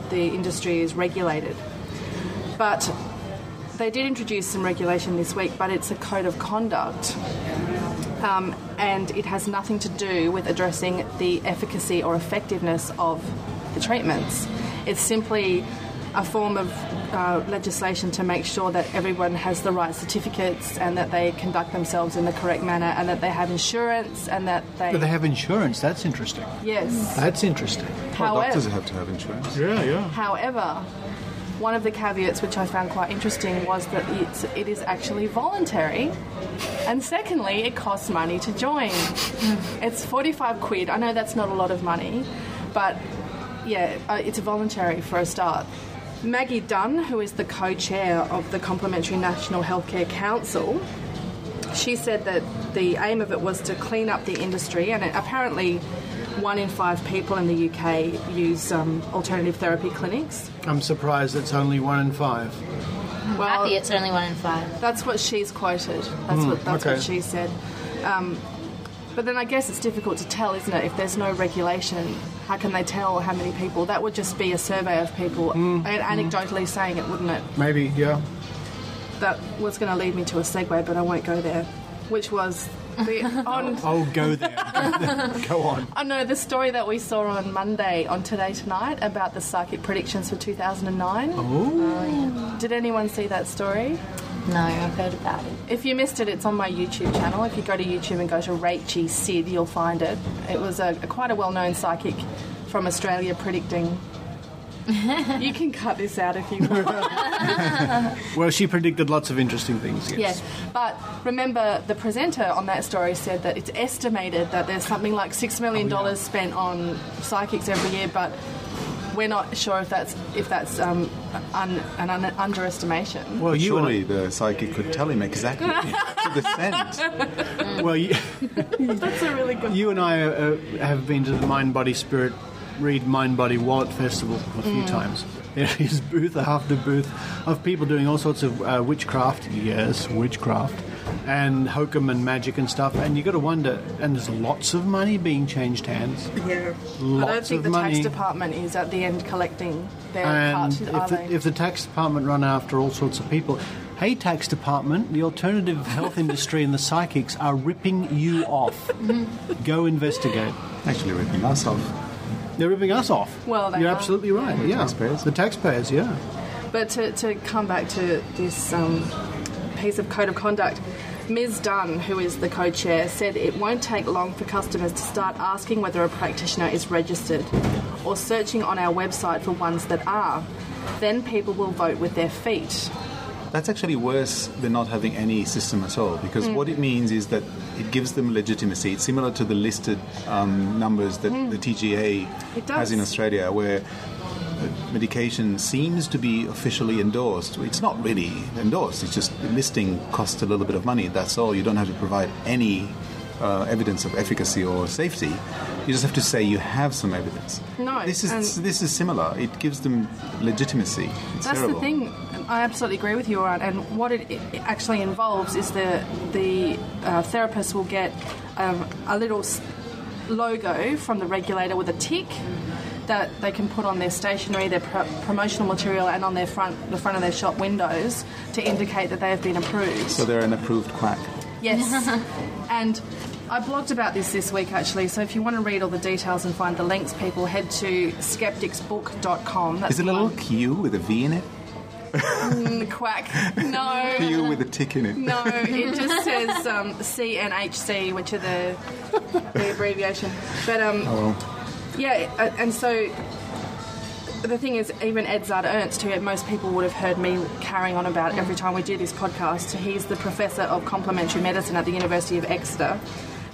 the industry is regulated. But they did introduce some regulation this week, but it's a code of conduct, and it has nothing to do with addressing the efficacy or effectiveness of the treatments. It's simply a form of legislation to make sure that everyone has the right certificates and that they conduct themselves in the correct manner and that they have insurance and that they... But they have insurance, that's interesting. Yes. That's interesting. However, doctors have to have insurance. Yeah. However, one of the caveats which I found quite interesting was that it is actually voluntary, and secondly, it costs money to join. It's 45 quid. I know that's not a lot of money, but yeah, it's voluntary for a start. Maggie Dunn, who is the co-chair of the Complementary National Healthcare Council, she said that the aim of it was to clean up the industry, and apparently 1 in 5 people in the UK use alternative therapy clinics. I'm surprised it's only 1 in 5. Well, happy it's only 1 in 5. That's what she's quoted. That's what she said. But then I guess it's difficult to tell, isn't it? If there's no regulation, how can they tell how many people? That would just be a survey of people anecdotally saying it, wouldn't it? Maybe, yeah. That was going to lead me to a segue, but I won't go there. Which was Oh, go there. Go on. I know the story that we saw on Monday on Today Tonight about the psychic predictions for 2009. Oh. Did anyone see that story? No, I've heard about it. If you missed it, it's on my YouTube channel. If you go to YouTube and go to Rachie Sid, you'll find it. It was quite a well-known psychic from Australia predicting. You can cut this out if you want. Well, she predicted lots of interesting things, yes. Yes, but remember the presenter on that story said that it's estimated that there's something like $6 million spent on psychics every year, but we're not sure if that's an underestimation. Well, surely the psychic could tell him exactly to the cent. Well, that's a really good. You and I have been to the Mind Body Spirit Read Mind Body Wallet Festival a few times. There is booth after booth of people doing all sorts of witchcraft. Yes, witchcraft. And hokum and magic and stuff. And you got to wonder, and there's lots of money being changed hands. Yeah. Lots I don't think of the money. tax department is at the end collecting their And part. if the tax department run after all sorts of people, hey, tax department, the alternative health industry and the psychics are ripping you off. Go investigate. Actually ripping us off. They're ripping us off. Well, You're absolutely right. The Yeah, taxpayers. The taxpayers. Yeah. But to come back to this piece of code of conduct, Ms. Dunn, who is the co-chair, said it won't take long for customers to start asking whether a practitioner is registered or searching on our website for ones that are. Then people will vote with their feet. That's actually worse than not having any system at all, because what it means is that it gives them legitimacy. It's similar to the listed numbers that the TGA has in Australia, where medication seems to be officially endorsed. It's not really endorsed. It's just listing costs a little bit of money. That's all. You don't have to provide any evidence of efficacy or safety. You just have to say you have some evidence. No, this is similar. It gives them legitimacy. It's that's terrible. the thing. I absolutely agree with you, Eran. And what it actually involves is the therapist will get a little logo from the regulator with a tick that they can put on their stationery, their promotional material, and on the front of their shop windows to indicate that they have been approved. So they're an approved quack. Yes. And I blogged about this week, actually, so if you want to read all the details and find the links, people, head to skepticsbook.com. That's Is it a little Q with a V in it? Quack. No. Q with a tick in it. No, it just says CNHC, which are the abbreviation. But, yeah, and so the thing is, even Edzard Ernst, who most people would have heard me carrying on about every time we do this podcast, he's the professor of complementary medicine at the University of Exeter.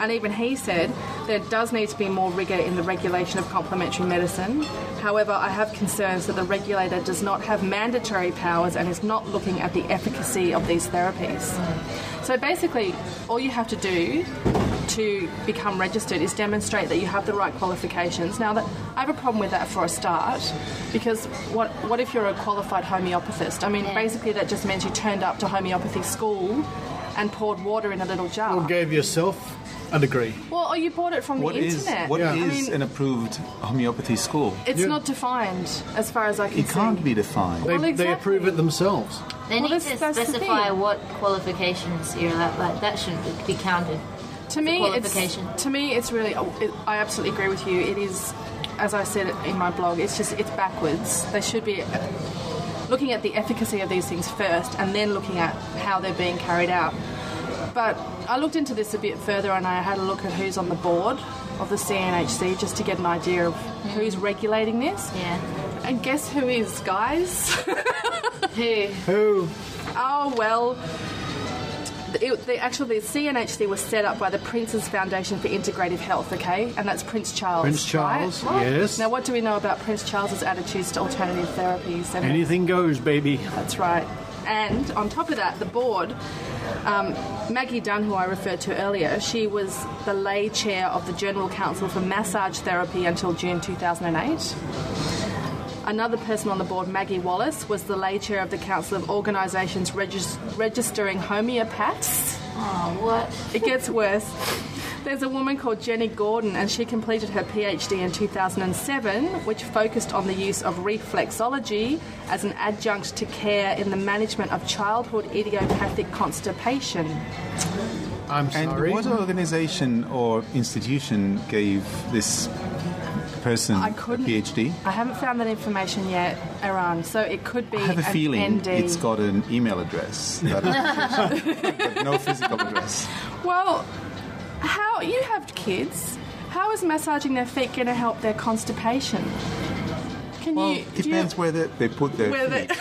And even he said there does need to be more rigour in the regulation of complementary medicine. However, I have concerns that the regulator does not have mandatory powers and is not looking at the efficacy of these therapies. So basically, all you have to do to become registered is demonstrate that you have the right qualifications. Now, I have a problem with that for a start, because what if you're a qualified homeopathist? I mean, basically that just means you turned up to homeopathy school and poured water in a little jar. Or gave yourself a degree. Well, or you bought it from the internet. What is an approved homeopathy school? It's not defined, as far as I can see. It can't be defined. They approve it themselves. They need to specify what qualifications you're allowed. Like, that shouldn't be counted. To me, it's really. I absolutely agree with you. It is, as I said in my blog, it's backwards. They should be looking at the efficacy of these things first, and then looking at how they're being carried out. But I looked into this a bit further, and I had a look at who's on the board of the CNHC just to get an idea of who's regulating this. Yeah. And guess who is, guys? Who? Who? Oh, well, Actually, the CNHC was set up by the Prince's Foundation for Integrative Health, okay? And that's Prince Charles. Prince Charles, right? yes. Now, what do we know about Prince Charles's attitudes to alternative therapies? And anything goes, baby. That's right. And on top of that, the board, Maggie Dunn, who I referred to earlier, she was the lay chair of the General Council for Massage Therapy until June 2008. Another person on the board, Maggie Wallace, was the lay chair of the Council of Organisations Registering Homeopaths. Oh, what? It gets worse. There's a woman called Jenny Gordon, and she completed her PhD in 2007, which focused on the use of reflexology as an adjunct to care in the management of childhood idiopathic constipation. I'm sorry? And what organisation or institution gave this person a PhD? I haven't found that information yet, Eran, so it could be I have a feeling ND. it's got an email address, but no physical address. Well, how you have kids? How is massaging their feet going to help their constipation? Depends where they put their feet.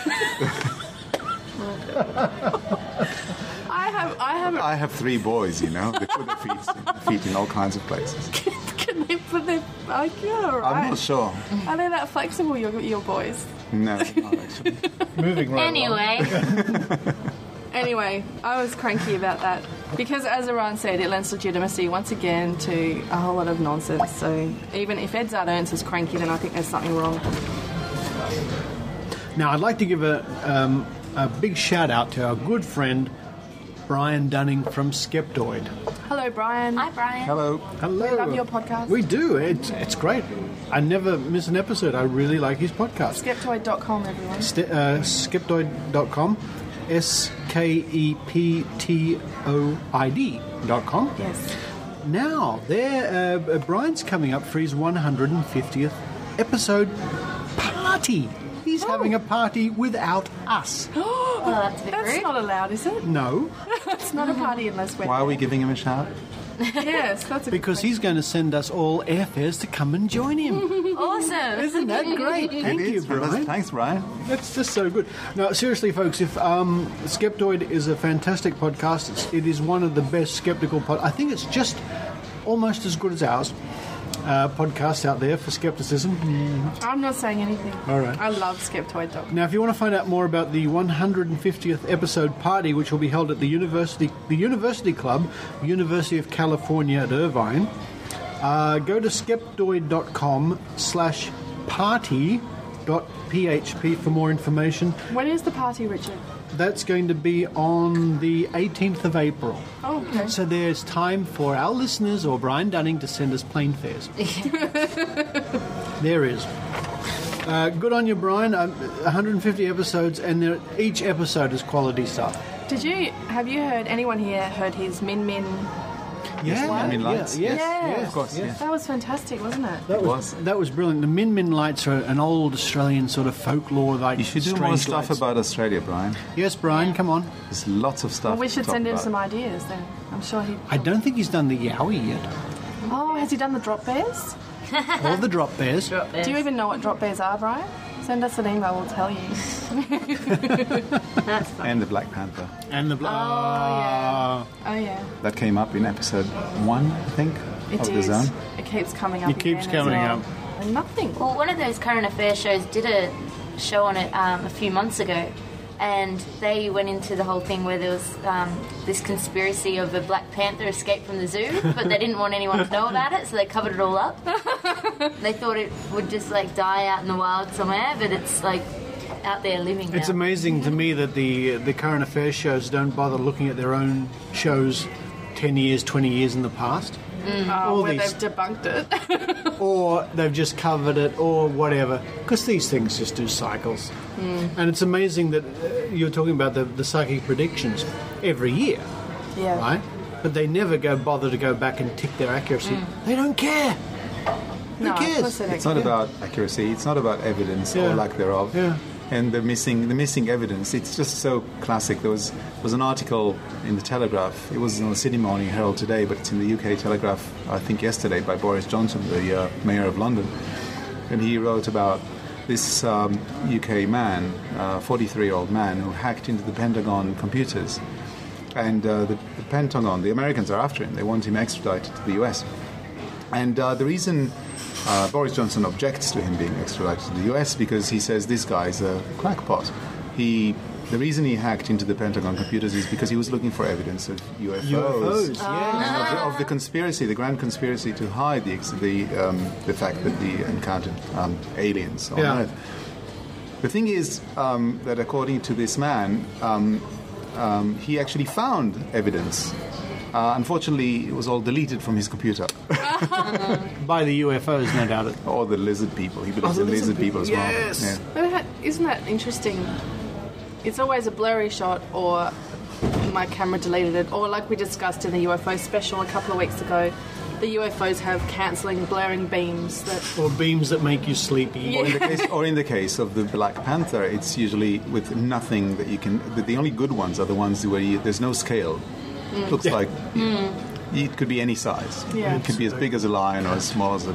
I have 3 boys, you know. They put their feet in all kinds of places. Can they put their... Oh, yeah, all right. I'm not sure. Are they that flexible, your boys? No, not actually. Moving right along. Anyway, I was cranky about that. Because, as Eran said, it lends legitimacy once again to a whole lot of nonsense. So even if Edzard Ernst is cranky, then I think there's something wrong. Now, I'd like to give a big shout-out to our good friend, Brian Dunning from Skeptoid. Hello, Brian. Hi, Brian. Hello. We love your podcast. We do. It's great. I never miss an episode. I really like his podcast. Skeptoid.com, everyone. Skeptoid.com. skeptoid.com. Yes. Now, Brian's coming up for his 150th episode party. He's having a party without us. That's not allowed, is it? No. It's not a party unless we're... Why are we giving him a shout? Yes, that's a because he's going to send us all airfares to come and join him. Awesome. Isn't that great? Thank you, Brian. Thanks, Brian. That's just so good. No, seriously, folks, if Skeptoid is a fantastic podcast. It is one of the best skeptical I think it's just almost as good as ours. Podcasts out there for skepticism. I'm not saying anything. All right. I love Skeptoid. Now, if you want to find out more about the 150th episode party, which will be held at the University Club, University of California at Irvine, go to skeptoid.com/party.php for more information. When is the party, Richard? That's going to be on the 18th of April. Oh, okay. So there's time for our listeners or Brian Dunning to send us plane fares. There is. Good on you, Brian. 150 episodes, and each episode is quality stuff. Have you heard, anyone here heard his Min Min? Yeah, Min Min Lights. Yes, of course. Yes. That was fantastic, wasn't it? That was brilliant. The Min Min Lights are an old Australian sort of folklore. Like you should do more stuff about Australia, Brian. Yes, Brian, come on. There's lots of stuff. Well, we should to send him about. some ideas then. I'm sure he. I don't think he's done the Yowie yet. Oh, has he done the drop bears? Or the drop bears. Do you even know what drop bears are, Brian? Send us an email, we'll tell you. That's funny. And the Black Panther. And the Black... Oh, yeah. That came up in episode 1, I think, it of is. The Zone. It keeps coming up. It keeps coming up. Nothing. Well, one of those current affairs shows did a show on it a few months ago, and they went into the whole thing where there was this conspiracy of a Black Panther escaped from the zoo, but they didn't want anyone to know about it, so they covered it all up. They thought it would just like die out in the wild somewhere, but it's like out there living now. It's amazing to me that the current affairs shows don't bother looking at their own shows 10 years, 20 years in the past. Where they've debunked it. Or they've just covered it, or whatever. Because these things just do cycles. And it's amazing that you're talking about the psychic predictions every year. Yeah. Right? But they never bother to go back and tick their accuracy. They don't care. No, Who cares? of course they don't It's not care. about accuracy. It's not about evidence or lack thereof. Yeah. And the missing evidence. It's just so classic. There was an article in the Telegraph. It was in the Sydney Morning Herald today, but it's in the UK Telegraph, I think yesterday, by Boris Johnson, the Mayor of London. And he wrote about this UK man, 43-year-old man, who hacked into the Pentagon computers And the Pentagon, the Americans are after him. They want him extradited to the US. And the reason Boris Johnson objects to him being extradited to the US because he says this guy's a crackpot. The reason he hacked into the Pentagon computers is because he was looking for evidence of UFOs. And of the conspiracy, the grand conspiracy to hide the fact that he encountered aliens on Earth. The thing is that according to this man, he actually found evidence. Unfortunately, it was all deleted from his computer. By the UFOs, no doubt. Or the lizard people. He believes in lizard people as well. Yes. Yeah. Isn't that interesting? It's always a blurry shot, or my camera deleted it, or like we discussed in the UFO special a couple of weeks ago, the UFOs have cancelling, blaring beams or beams that make you sleepy. Yeah. Or in the case of the Black Panther, it's usually with nothing that you can. The only good ones are the ones where there's no scale. Looks like it could be any size. Yeah. It could be as big as a lion or as small as a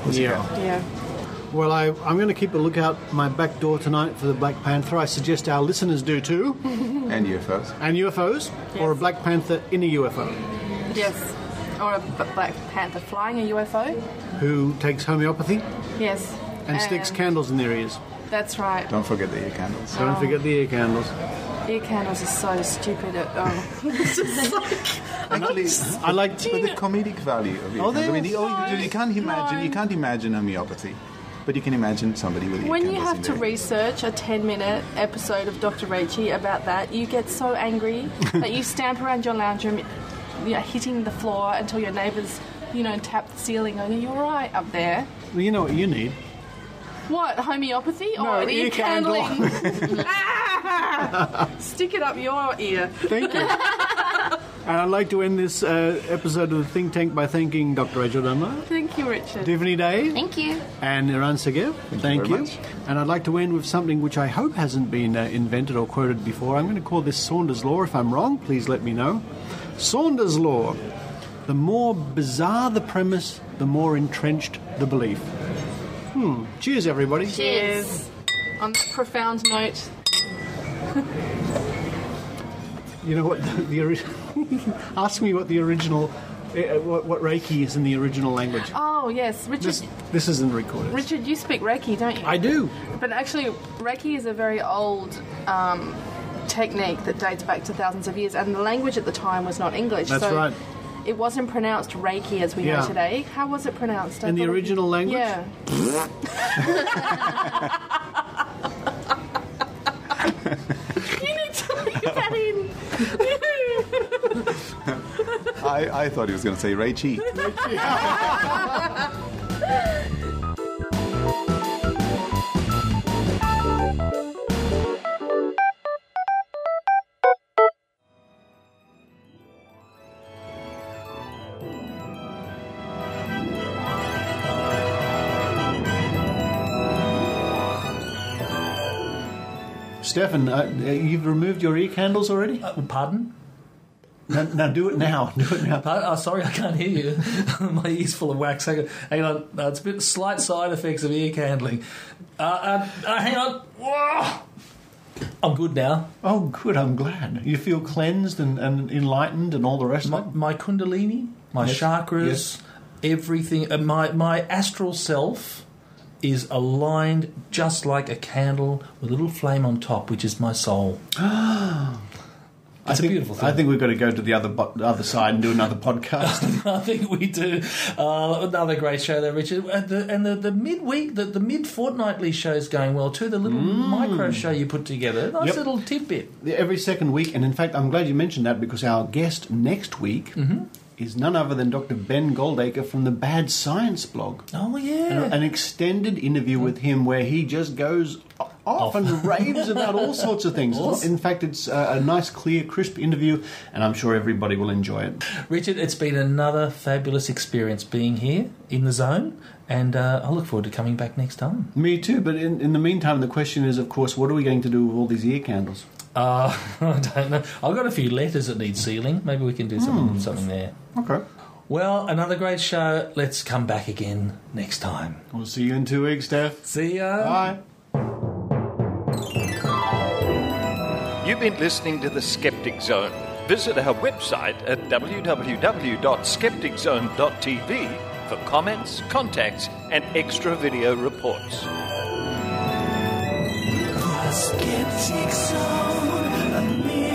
pussycat. Yeah. Well, I'm going to keep a lookout my back door tonight for the Black Panther. I suggest our listeners do too. And UFOs. And UFOs? Yes. Or a Black Panther in a UFO. Yes. Or a Black Panther flying a UFO. Who takes homeopathy. Yes. And sticks candles in their ears. That's right. Don't forget the ear candles. Don't forget the ear candles. Ear candles are so stupid. It's just like... I like but the comedic value of ear candles. I mean, you can't imagine homeopathy. But you can imagine somebody with ear when candles you have to research a 10-minute episode of Dr. Rachie about that, you get so angry that you stamp around your lounge room, hitting the floor until your neighbours, tap the ceiling. Are you all right up there? Well, you know what you need. What, homeopathy or an ear candle? Stick it up your ear. Thank you. And I'd like to end this episode of the Think Tank by thanking Dr. Rachael Dunlop. Thank you, Richard. Tiffany Day. Thank you. And Eran Segev. Thank you. And I'd like to end with something which I hope hasn't been invented or quoted before. I'm going to call this Saunders Law. If I'm wrong, please let me know. Saunders Law. The more bizarre the premise, the more entrenched the belief. Cheers, everybody. Cheers. On that profound note. You know what? Ask me what the original, what Reiki is in the original language. Oh yes, Richard. This isn't recorded. Richard, you speak Reiki, don't you? I do. But actually, Reiki is a very old technique that dates back to thousands of years, and the language at the time was not English. That's right. It wasn't pronounced Reiki as we know today. How was it pronounced? In the original language? Yeah. You need to leave that in. I thought he was going to say Rachie. Stefan, you've removed your ear candles already? Pardon? No, do it now. Do it now. Sorry, I can't hear you. My ear's full of wax. Hang on. It's a bit slight side effects of ear candling. Hang on. Whoa! I'm good now. Oh, good. I'm glad. You feel cleansed and enlightened and all the rest of it? My kundalini, my chakras, everything. My astral self is aligned just like a candle with a little flame on top, which is my soul. It's a beautiful thing. I think we've got to go to the other side and do another podcast. I think we do. Another great show there, Richard. And the midweek, the mid-fortnightly show's going well too. The little micro show you put together. Nice little tidbit. Every second week. And in fact, I'm glad you mentioned that because our guest next week is none other than Dr. Ben Goldacre from the Bad Science blog. Oh, yeah. An extended interview with him where he just goes off and raves about all sorts of things. Awesome. In fact, it's a nice, clear, crisp interview, and I'm sure everybody will enjoy it. Richard, it's been another fabulous experience being here in the zone, and I look forward to coming back next time. Me too, but in the meantime, the question is, of course, what are we going to do with all these ear candles? I don't know. I've got a few letters that need sealing. Maybe we can do something there. Okay. Well, another great show. Let's come back again next time. We'll see you in 2 weeks, Steph. See ya. Bye. You've been listening to the Skeptic Zone. Visit our website at www.skepticzone.tv for comments, contacts, and extra video reports. The Skeptic Zone,